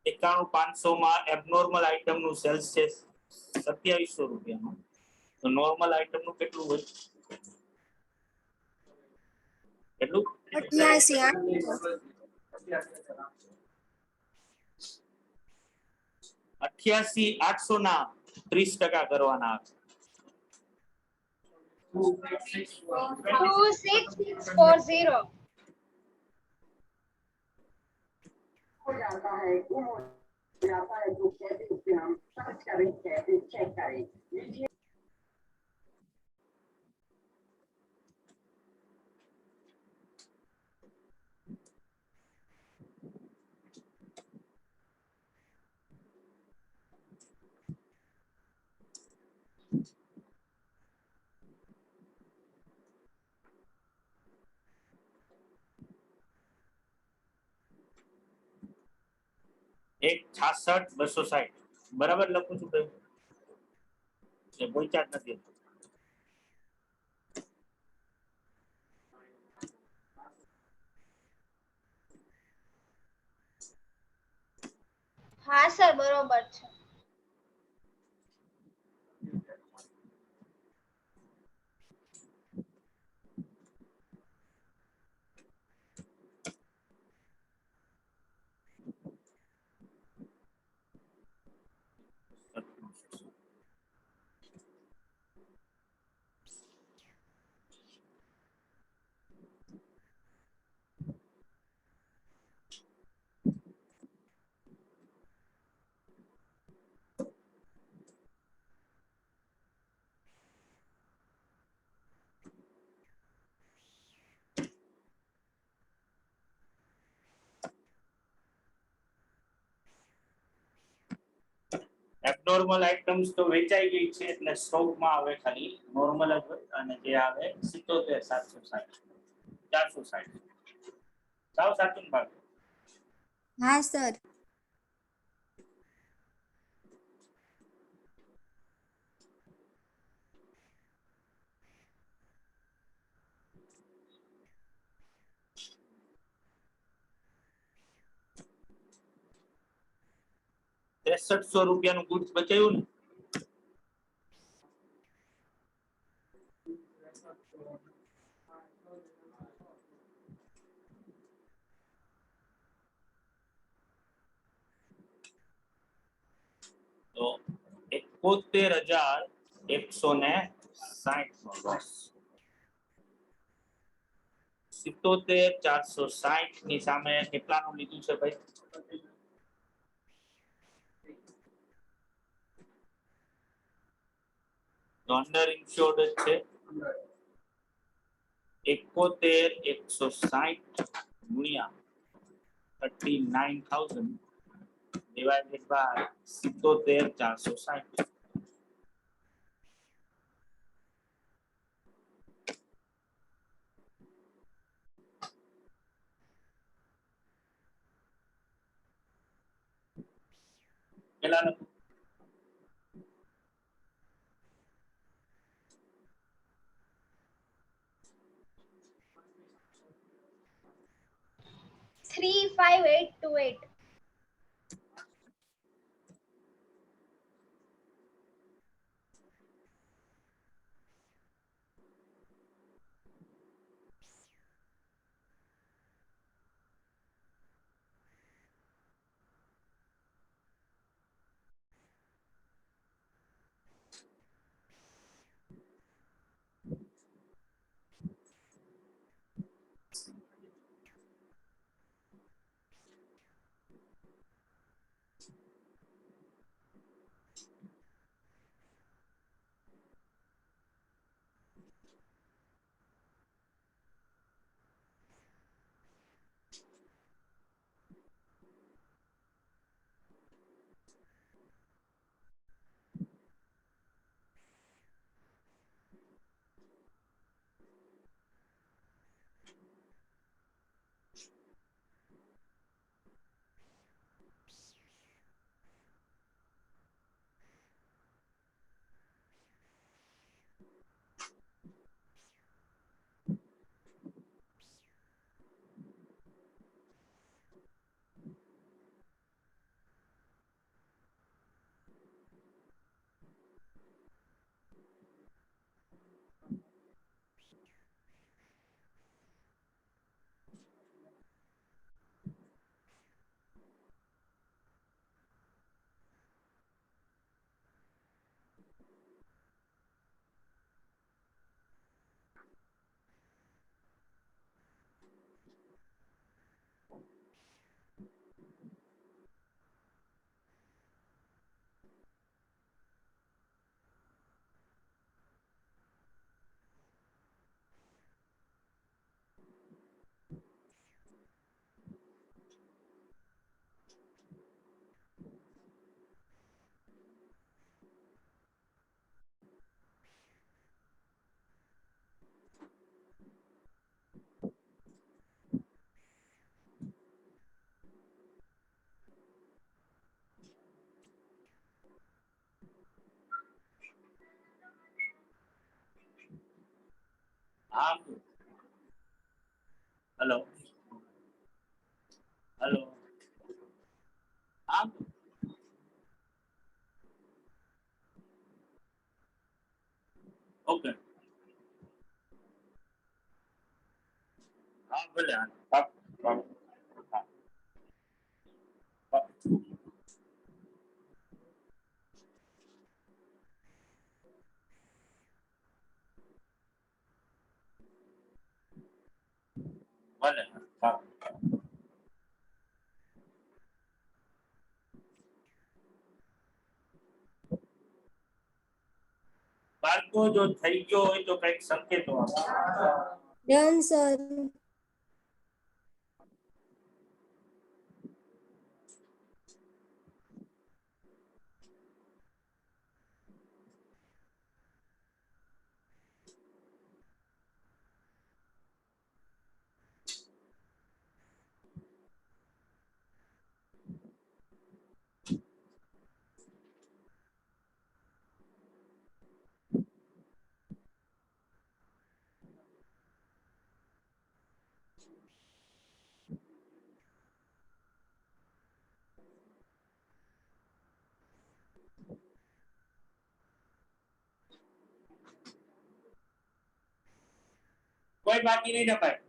91500 માં એબનોર્મલ આઇટમ નું સેલ્સ છે 2700 રૂપિયાનું તો નોર્મલ આઇટમ નું કેટલું હોય કેટલું 88800 ના 30% કરવાના 26640 166,260 બરાબર લખું છું ભાઈ એ બોલચાત નથી હા સર બરોબર છે એબનોર્મલ આઇટમ્સ તો વેચાઈ ગઈ છે એટલે સ્ટોકમાં આવે ખાલી નોર્મલ જ હોય અને જે આવે 77 760 460 સાવ સાચું ને ભાગ હા સર. ₹6300 ગુડ્સ બચાવ્યું ને તો 71160 નો લોસ 77460 ની સામે કેટલાનું લીધું છે ભાઈ તો અંડર ઇન્શ્યોર્ડ છે 71160 ગુણ્યા 39000 divided by 77460 કેટલા 35828. हेलो हेलो ओके हाँ भले आप भले हाँ બાળકો જો થઈ ગયો હોય તો કઈક સંકેતો આપો ડન સર. કોઈ બાકી નહીં ને ભાઈ?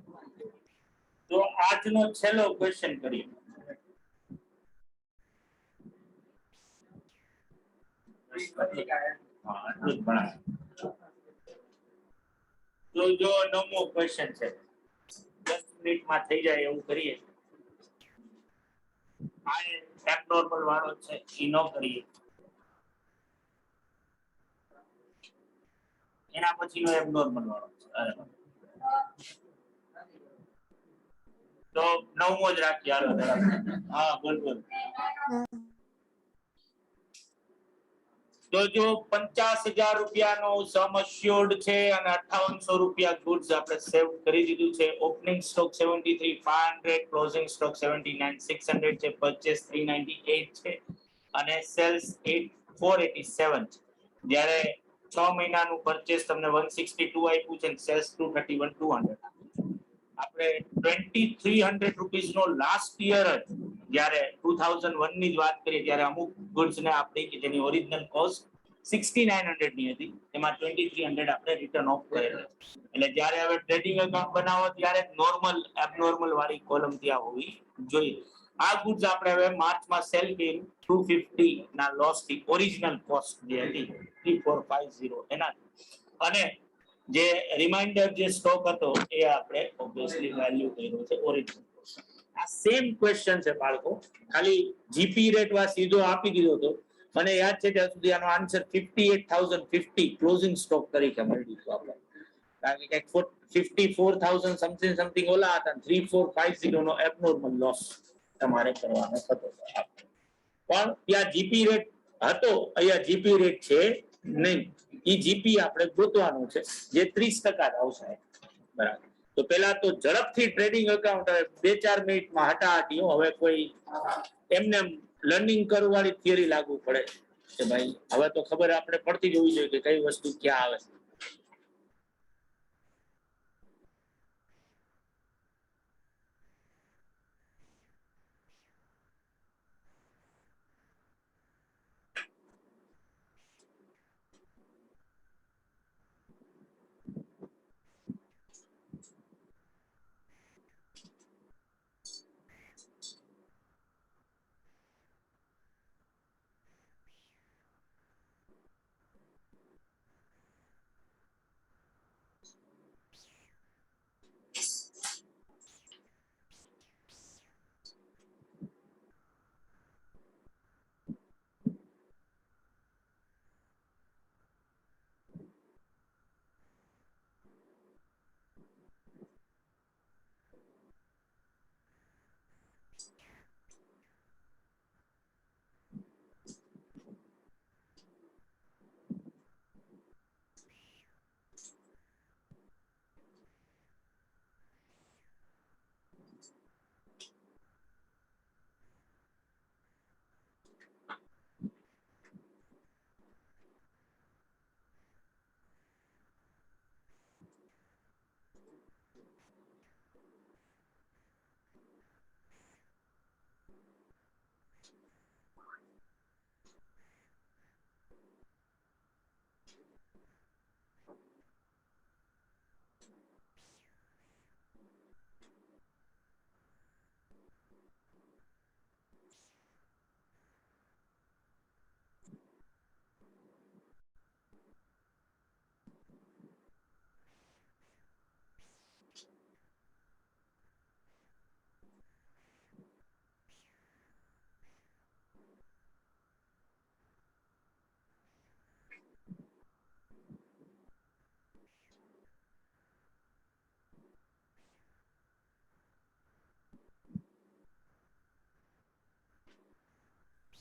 તો આજનો છેલ્લો ક્વેશ્ચન કરીએ. હા, આટલું જ ભણાય. તો જો 9મો ક્વેશ્ચન છે, 10 મિનિટમાં થઈ જાય એવું કરીએ. આ એબનોર્મલ વાળો છે, ઈ ન કરીએ. એના પછીનો એબનોર્મલ વાળો છે. અરે વાહ. તો 9મો જ રાખીએ હાલો. હા બોલ બોલ. તો જો 50,000 રૂપિયાનો સમ અશ્યોર્ડ છે અને 5800 રૂપિયા ગુડ્સ આપણે સેવ કરી દીધું છે. ઓપનિંગ સ્ટોક 73,500, ક્લોઝિંગ સ્ટોક 79,600 છે, પરચેસ 398 છે અને સેલ્સ 487 છે. જ્યારે 6 મહિનાનું પરચેસ તમને 162 આપ્યું છે અને સેલ્સ 231,200. આપણે 2,300 રૂપીસ નો લાસ્ટ યર જ જ્યારે 2001 ની જ વાત કરીએ ત્યારે અમુક ગુડ્સ ને આપણી કે જેની ઓરિજિનલ કોસ્ટ 6,900 ની હતી, એમાં 2,300 આપણે રિટર્ન ઓફ કરેલા. એટલે જ્યારે હવે ટ્રેડિંગ એકાઉન્ટ બનાવો ત્યારે નોર્મલ એબનોર્મલ વાળી કોલમ ત્યાં હોવી જોઈએ. આ ગુડ્સ આપણે હવે માર્ચમાં સેલ કર્યું 250 ના લોસ થી, ઓરિજિનલ કોસ્ટ જે હતી 3450 એના, અને જે રિમાઇન્ડર જે સ્ટોક હતો એ આપણે ઓબ્વિયસલી વેલ્યુ કર્યો છે ઓરિજિનલ. આ સેમ ક્વેશ્ચન છે બાળકો, ખાલી જીપી રેટ વા સીધો આપી દીધો હતો. મને યાદ છે ત્યાં સુધી આનો આન્સર 58,050 ક્લોઝિંગ સ્ટોક તરીકે મળી ગયો આપણે, કારણ કે 54,000 સમથિંગ ઓલા હતા, 3450 નો એબનોર્મલ લોસ તમારે કરવાનો થતો. પણ ત્યાં જીપી રેટ હતો, અહીંયા જીપી રેટ છે નહીં. ઈ જીપી આપણે ગોતવાનું છે જે 30% આવશે. બરાબર. તો પેલા તો ઝડપથી ટ્રેડિંગ એકાઉન્ટ હવે 2-4 મિનિટમાં હટાહટીઓ, હવે કોઈ એમને લર્નિંગ કરવાની થિયરી લાગુ પડે કે ભાઈ હવે તો ખબર આપણે પડતી જ હોવી જોઈએ કે કઈ વસ્તુ ક્યાં આવે.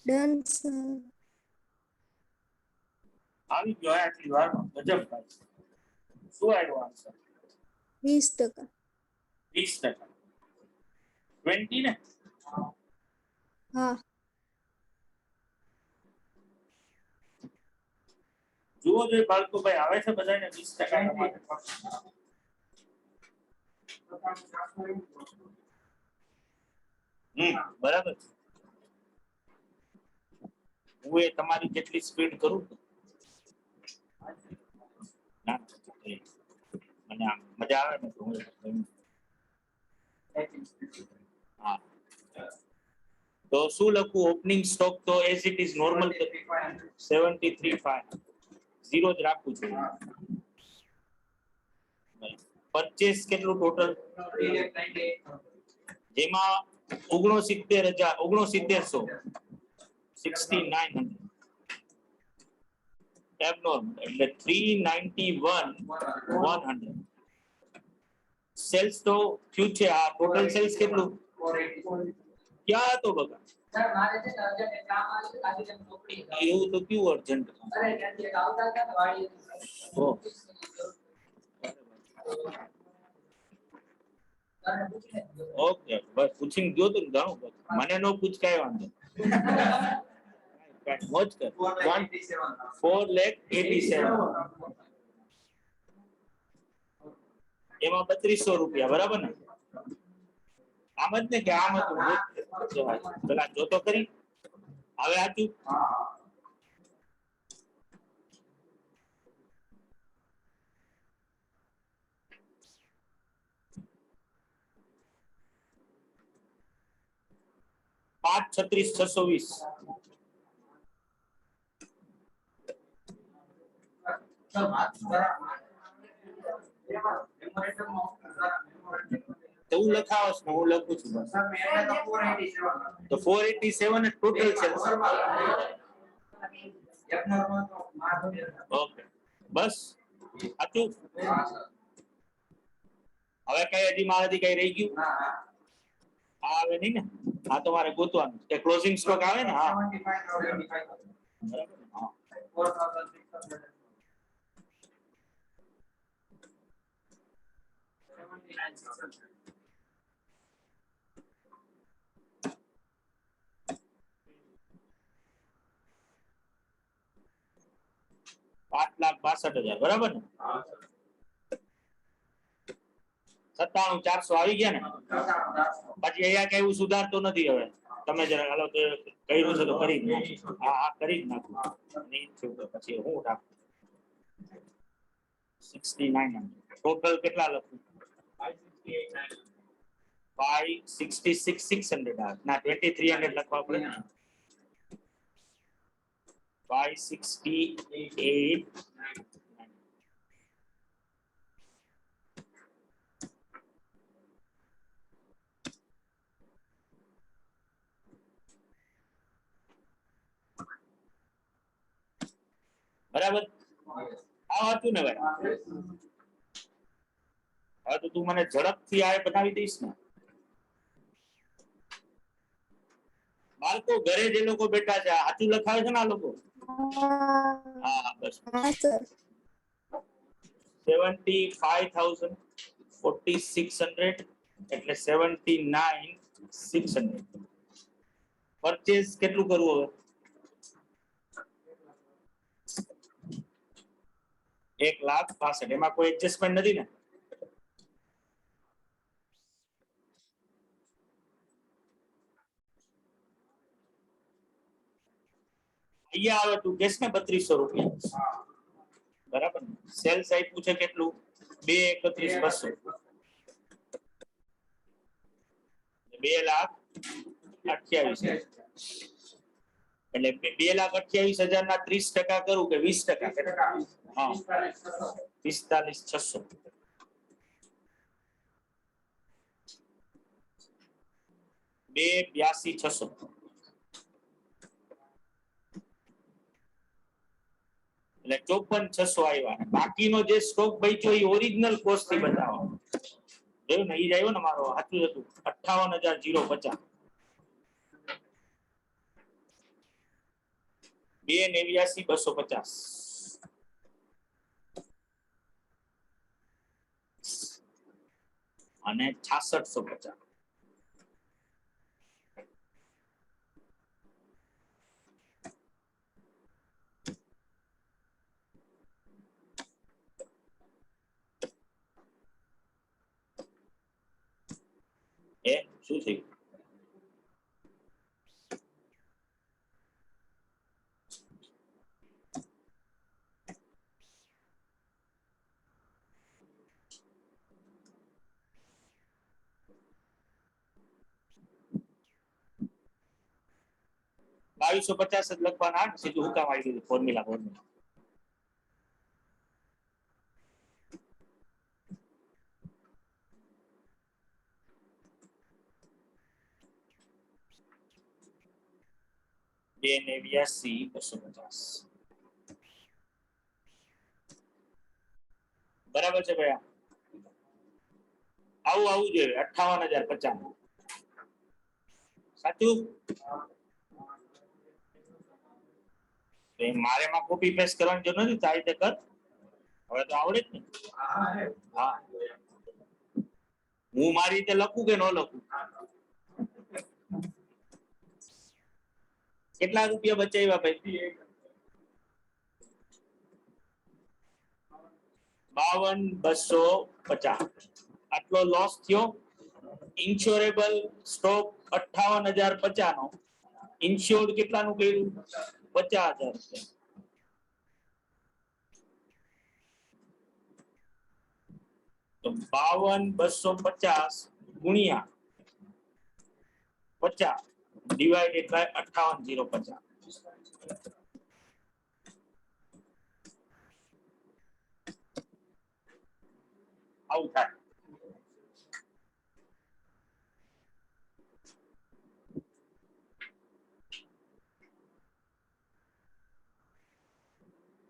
Done sir. આવી ગયો આટલી વારમાં, ગજબ ભાઈ. શું આવ્યો આન્સર? 20%. 20%. 20 ને? હા. જુઓ જોઈએ બાળકો, ભાઈ આવે છે બધાને 20% માટે? બરાબર છે. હું એ તમારી જેટલી સ્પીડ કરું ના, મને મને આમ મજા આવે ને તો હું હા તો શું લખું ઓપનિંગ સ્ટોક તો as it is normal 73,500 zero જ રાખવું છે પરચેસ કેટલું ટોટલ જેમાં 69,900 6900 abnormal એટલે 391,100 સેલ્સ તો થયું છે આ ટોટલ સેલ્સ કેટલું ક્યાં હતો બગા એવું તો ક્યું અર્જન્ટ ઓકે બસ પૂછીને ગયો તો ને ઘણું મને નો પૂછ કાંઈ વાંધો મોજ કર 4,87,000 એમાં 3200 રૂપિયા બરાબર ને આમ જ ને કે આમ હતું પેલા જોતો કરી હવે સાચું $5,36,620 તો હું લખાવસ ને હું લખું છું બસ તો 487 એ ટોટલ છે ઓકે બસ સાચું હવે કઈ હજી મારાથી કઈ રહી ગયું આ આવે નહીં ને આ તો મારે ગોતવાનું કે ક્લોઝિંગ સ્ટોક આવે ને હા $5,62,000 બરાબર ને 97,400 આવી ગયા ને પછી અહીંયા કઈ એવું સુધારતો નથી હવે તમે જરા હાલો તો કર્યું છે તો કરી જ નાખું હા કરી જ નાખું નહીં થયું તો પછી હું રાખું 6900 ટોટલ કેટલા લખું 566,600 ના 2,300 લખવા પડે ને 568 બરાબર આ હતું ને ભાઈ હવે તો તું મને ઝડપથી આ બનાવી દઈશ ને બાળકો ઘરે જે લોકો બેઠા છે સાચું લખાવે છે ને આ લોકો હા બસ 75,04600 એટલે 79,600 પરચેસ કેટલું કરવું હવે 1,65,000 એમાં કોઈ એડજસ્ટમેન્ટ નથી ને અહીંયા આવે તું કેસ ને 3200 રૂપિયા બરાબર સેલ સાઈડ પૂછે કેટલું 2,31,200 2,28,000 એટલે 2,28,000 ના 30% કરું કે 20% હા 45,600 82,600 એટલે 54,600 આવ્યા બાકીનો જે સ્ટોક બચ્યો એ ઓરિજિનલ કોસ્ટ થી બતાવો જોયું ને ઈ જ આવ્યો ને મારો સાચું હતું 58,050 2,89,250 અને 66,150 શું થયું 2250 જ લખવાના, સીધું હું કામ આવી ગયું ફોર્મ્યુલા. બે ને 82 250 બરાબર છે ભાઈ? આવું જોઈએ 58050 સાચું? મારે માં કોપી પેસ્ટ કરવાની જરૂર નથી, આ રીતે કર. હવે તો આવડે જ ને. હા, હું મારી રીતે લખું કે ન લખું? કેટલા રૂપિયા બચાવ્યા ભાઈ? 52,250 આટલો લોસ થયો. ઇન્શ્યોરેબલ સ્ટોક 58,050 નો. ઇન્શ્યોર્ડ કેટલાનું કર્યું? 50,000 રૂપિયા. તો 52,250 ગુણ્યા 50 ડિવાઇડેડ બાય 58,050. આવું થાય.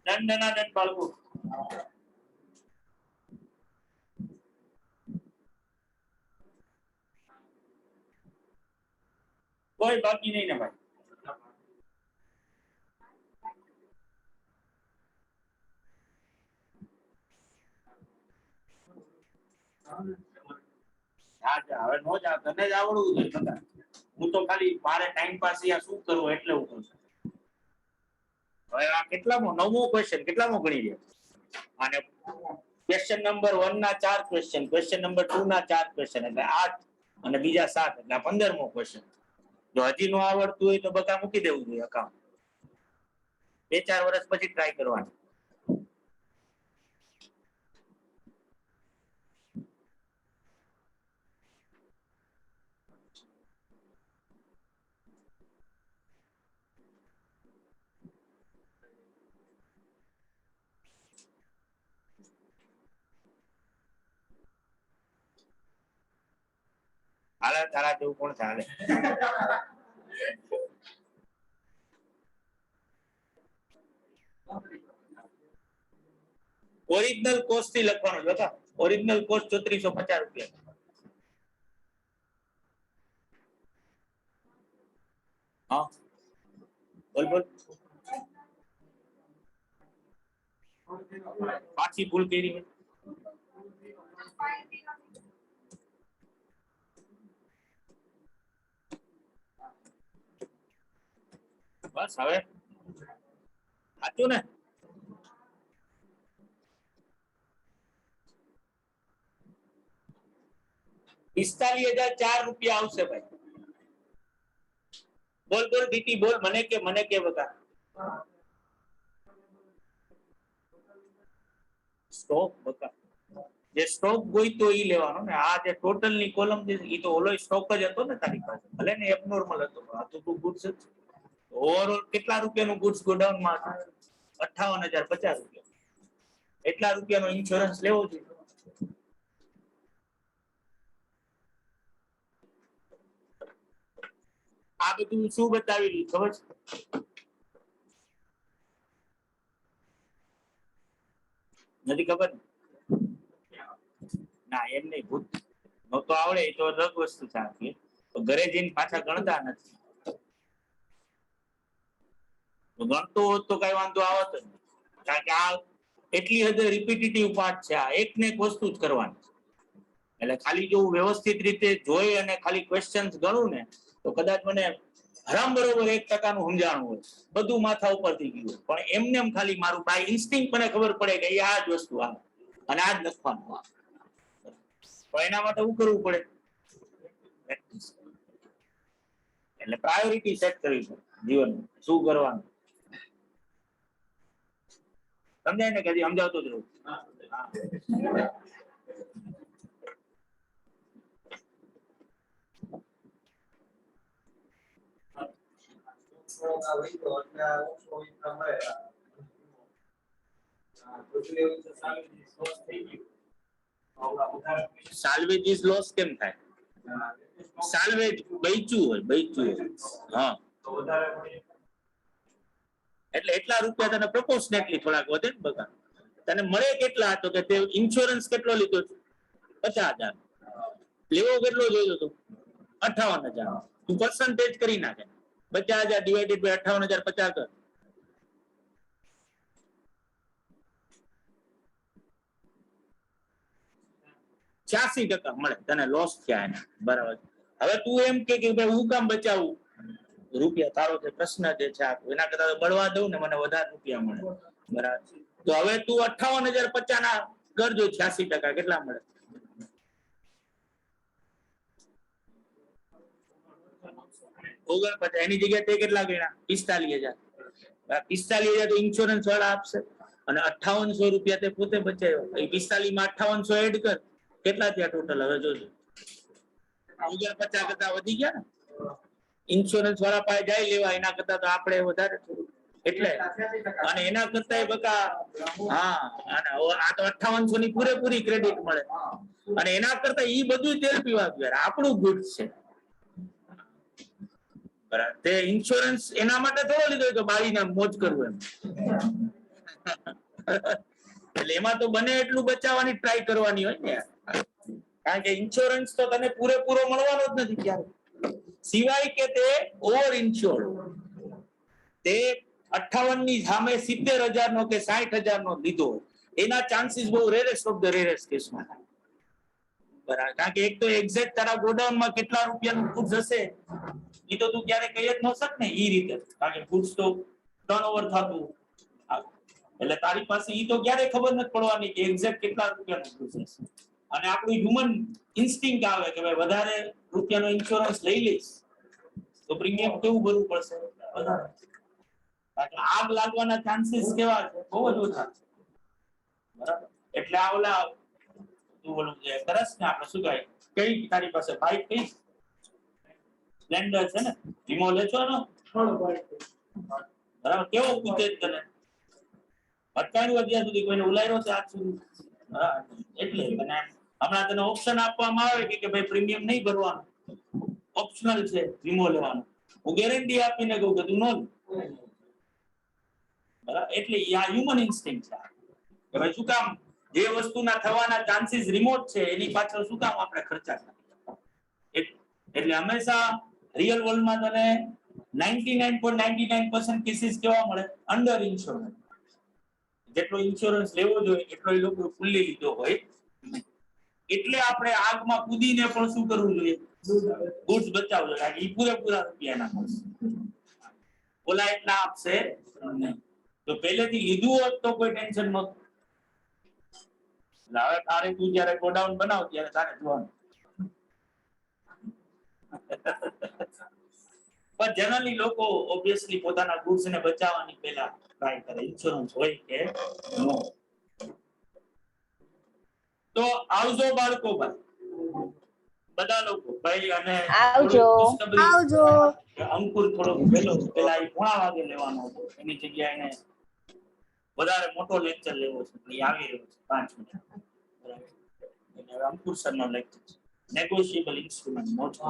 દંડ બાળકો. કોઈ બાકી નહીં ને ભાઈ? હવે નો જા, તને જ આવડવું જોઈએ બધા. હું તો ખાલી મારે ટાઈમ પાસ શું કરવું એટલે હું કરું છું. હવે આ કેટલામો 9મો ક્વેશ્ચન? કેટલામો ગણી લે? અને ક્વેશ્ચન નંબર 1 ના 4 ક્વેશ્ચન, ક્વેશ્ચન નંબર 2 ના 4 ક્વેશ્ચન, એટલે 8 અને બીજા 7 એટલે 15મો ક્વેશ્ચન. જો હજી નો આવડતું હોય તો બકા મૂકી દેવું જોઈએ અકાઉન્ટ. 2-4 વર્ષ પછી ટ્રાય કરવાની. હાલે તારા જેવું કોણ ચાલે? ઓરિજિનલ કોસ્ટ થી લખવાનું બતા. ઓરિજિનલ કોસ્ટ 3450 રૂપિયા. હા બોલ બોલ. પાછી ભૂલ કરી મેં. બસ હવે સાચું ને? ₹45,004 આવશે ભાઈ. બોલ બોલ બીટી બોલ. મને કે બતા. સ્ટોક બતા. જે સ્ટોક ગોઈતો ઈ લેવાનો ને. આ જે ટોટલ ની કોલમ છે ઈ તો ઓલો સ્ટોક જ હતો ને તારી પાસે, ભલે ને એબનોર્મલ હતો, આ તો તું ગુડ્સ જ. ઓવરઓલ કેટલા રૂપિયાનું ગુડ્સ ગોડાઉન માં હતું? 58,050 રૂપિયા. એટલા રૂપિયાનો ઇન્સ્યોરન્સ લેવો જોઈએ. આ બધું શું બતાવી રહ્યું ખબર છે? નથી ખબર? ના એમ નહીં, ભૂત નહોતો આવડે એ તો અલગ વસ્તુ છે. તો ઘરે જઈને પાછા ગણતા નથી. ગણતો હોત તો કઈ વાંધો આવત જ નહીં. કારણ કે આ એટલી હદે રિપીટેટિવ પાર્ટ છે. આ એક ને એક વસ્તુ જ કરવાની. એટલે ખાલી જો હું વ્યવસ્થિત રીતે જોઈ અને ખાલી ક્વેશ્ચન્સ ગણું ને તો કદાચ મને હરામ બરોબર 1% નું સમજાણું હોય, બધું માથા ઉપર થઈ ગયું. પણ એમને એમ ખાલી મારું બાય ઇન્સ્ટિંક્ટ મને ખબર પડે કે આ જ વસ્તુ આ અને આ જ લખવાનું આ. તો એના માટે શું કરવું પડે? એટલે પ્રાયોરિટી સેટ કરવી પડે જીવનમાં. શું કરવાનું સમજાય ને? કે સમજાવતો જ રહું. સાલ્વેજીસ લોસ કેમ થાય? સાલ્વેજ બચ્યું હોય. હા, એટલે એટલા રૂપિયા તને પ્રોપોર્શનેટલી થોડાક વધે ને બકા. તને મળે કેટલા? તો કે તે ઇન્સ્યોરન્સ કેટલો લીધો? 50,000. લેવો કેટલો જોયો તો? 58,000. તું પર્સન્ટેજ કરી નાખે. 50,000 ડિવાઇડેડ બાય 58,050 કર. $86 મળે તને લોસ થયા એને. બરાબર. હવે તું એમ કે ભાઈ હું કામ બચાવું રૂપિયા? તારો જે પ્રશ્ન જે છે એના કરતા બળવા દઉં ને, મને વધારે રૂપિયા મળે. બરાબર. તો હવે તું 58,050 ના કરજો. 86% કેટલા મળે? 49. એની જગ્યાએ તે કેટલા ગણ્યા? 45,000. 45,000 તો ઇન્સ્યોરન્સ વાળા આપશે અને 5800 રૂપિયા તે પોતે બચાવ્યો. એ 45 માં 5800 એડ કર. કેટલા થયા ટોટલ? હવે જોજો. 49 કરતા વધી ગયા ને. ઇન્સ્યોરન્સ વાળા પાસે જાય લેવા, એના કરતા તો આપણે વધારે એટલે. અને એના કરતા બકા હા, અને આ તો 5800 ની પૂરેપૂરી ક્રેડિટ મળે. અને એના કરતા ઈ બધું તેલ પીવા ગયા આપણું ગુડ છે. બરાબર. તે ઇન્સ્યોરન્સ એના માટે થોડો લીધો તો બાળીને મોજ કરવું એમ. એટલે એમાં તો બને એટલું બચાવવાની ટ્રાય કરવાની હોય ને. કારણ કે ઇન્સ્યોરન્સ તો તને પૂરેપૂરો મળવાનો જ નથી ક્યારે, સિવાય કે તે ઓવર ઇન્શ્યોર્ડ. તે 58 ની સામે 70,000 નો કે 60,000 નો લીધો, એના ચાન્સીસ બહુ રેરેસ્ટ ઓફ ધ રેરેસ્ટ કેસમાં થાય. બરાબર. કારણ કે એક તો એક્ઝેક્ટ તારા ગોડાઉનમાં કેટલા રૂપિયાનું ફૂડ હશે એ તો તું ક્યારે કહી જ ન શક ને ઈ રીતે. કારણ કે ફૂડ તો ટર્નઓવર થતું, એટલે તારી પાસે ઈ તો ક્યારે ખબર નથી પડવાની કે એક્ઝેક્ટ કેટલા રૂપિયાનું ફૂડ હશે. અને આપણું હ્યુમન ઇન્સ્ટિંક્ટ આવે કે ભાઈ વધારે રૂપિયાનો ઇન્સ્યોરન્સ લઈ લઈશ તો પ્રીમિયમ કેવું ભરવું પડશે? વધારે. કારણ કે આગ લાગવાના ચાન્સીસ કેવા છે? બહુ જ ઓછા છે. બરાબર. એટલે આ ઓલા તું બોલું જે સરસ ને આપણે શું કહે, કઈ તારી પાસે બાઈક કઈ સ્પ્લેન્ડર છે ને? વીમો લેશો ને? બરાબર. કેવો પૂછે તને? અટકાયું અત્યાર સુધી કોઈને ઉલાર્યો છે આજ સુધી? એટલે હમણાં તને ઓપ્શન આપવામાં આવે કે ભાઈ પ્રીમિયમ નહીં ભરવાનું, ઓપ્શનલ છે વીમો લેવાનો. હું ગેરંટી આપીને કહું કે તું ન લે. બરાબર. એટલે આ હ્યુમન ઇન્સ્ટિંક્ટ છે કે ભાઈ શું કામ જે વસ્તુના થવાના ચાન્સીસ રિમોટ છે એની પાછળ શું કામ આપણે ખર્ચા કરીએ? એટલે હંમેશા રિયલ વર્લ્ડમાં તને 99.99% કેસીસ કેવા મળે? Under insurance. જેટલો ઇન્સ્યોરન્સ લેવો જોઈએ એટલો એ લોકો ફૂલ્લી લીધો હોય. એટલે આપણે આગમાં કૂદીને પણ શું કરવું જોઈએ? ગુડ્સ બચાવજો. કારણ કે એ પૂરેપૂરા રૂપિયાના મળશે. ઓલા એટલા આપશે નહીં. તો પહેલેથી લીધું હોત તો કોઈ ટેન્શન નહોતું. હવે તારે તું જયારે ગોડાઉન બનાવ ત્યારે તારે જોવાનું. પણ જનરલી લોકો ઓબ્વિયસલી પોતાના ગુડ્સ ને બચાવવાની પહેલા ટ્રાય કરે, ઇન્સ્યોરન્સ હોય કે નો. તો આવજો બાળકો, ભાઈ બધા લોકો, ભાઈ અને આવજો. આવજો. અંકુર થોડો પેલા એ પોણા વાગે લેવાનો હતો, એની જગ્યાએ એને વધારે મોટો લેક્ચર લેવો છે. એ આવી રહ્યો છે 5 મિનિટ. બરાબર. અંકુર સર નો લેક્ચર છે નેગોશિયેબલ ઇન્સ્ટ્રુમેન્ટ મોટો.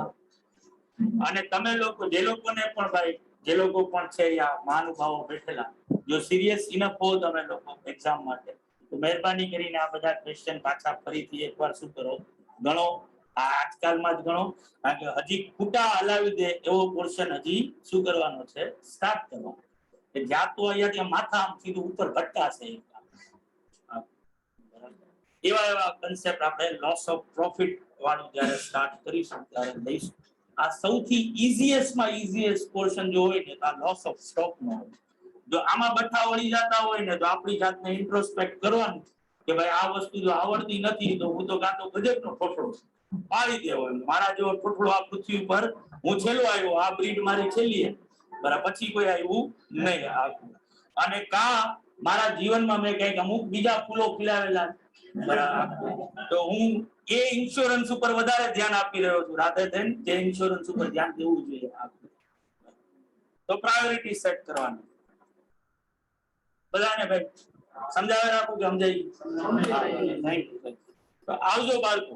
અને તમે લોકો જે લોકોને પણ ભાઈ જે લોકો પણ છે આ મહાનુભાવો બેઠેલા, જો સિરિયસ ઇનફ હો તમે લોકો એક્ઝામ માટે, તો મહેરબાની કરીને આ બધા ક્વેશ્ચન પાછા ફરીથી એકવાર શું કરો, ગણો. આ આજકાલમાં જ ગણો. કારણ કે હજી ખૂટા હલાવી દે એવો પોર્શન હજી શું કરવાનો છે? સ્ટાર્ટ કરવાનો. કે જ્યાં તો અહીંયા માથા આમ સીધું ઉપર ભટકાશે. એવા એવા કન્સેપ્ટ આપણે લોસ ઓફ પ્રોફિટ વાળું જયારે સ્ટાર્ટ કરીશું ત્યારે લઈશું. આ સૌથી ઈઝીએસ્ટમાં ઈઝીએસ્ટ પોર્શન જો હોય ને તો આ લોસ ઓફ સ્ટોક નો હોય. જો આમાં બઠ્ઠા વળી જતા હોય ને તો આપણી જાતને ઇન્ટ્રોસ્પેક્ટ કરવાનું કે ભાઈ આ વસ્તુ જો આવડતી નથી તો હું તો કાં તો ગજબનો ઠોઠળો પાડી દેવો. મારા જેવો ઠોઠળો આ પૃથ્વી પર હું છેલ્લો આવ્યો, આ બ્રીડ મારી છેલ્લી, બરાબર, પછી કોઈ આવ્યું નહીં. અને મારા જીવનમાં મેં કંઈક અમુક બીજા ફૂલો ખીલાવેલા, બરાબર, તો હું એ ઇન્સ્યોરન્સ ઉપર વધારે ધ્યાન આપી રહ્યો છું રાધે ધેન જે ઇન્સ્યોરન્સ ઉપર ધ્યાન દેવું જોઈએ. તો પ્રાયોરિટી સેટ કરવાની. બધાને ભાઈ સમજાવે રાખું કે સમજાઈ ગયું? Thank you. તો આવજો બાળકો.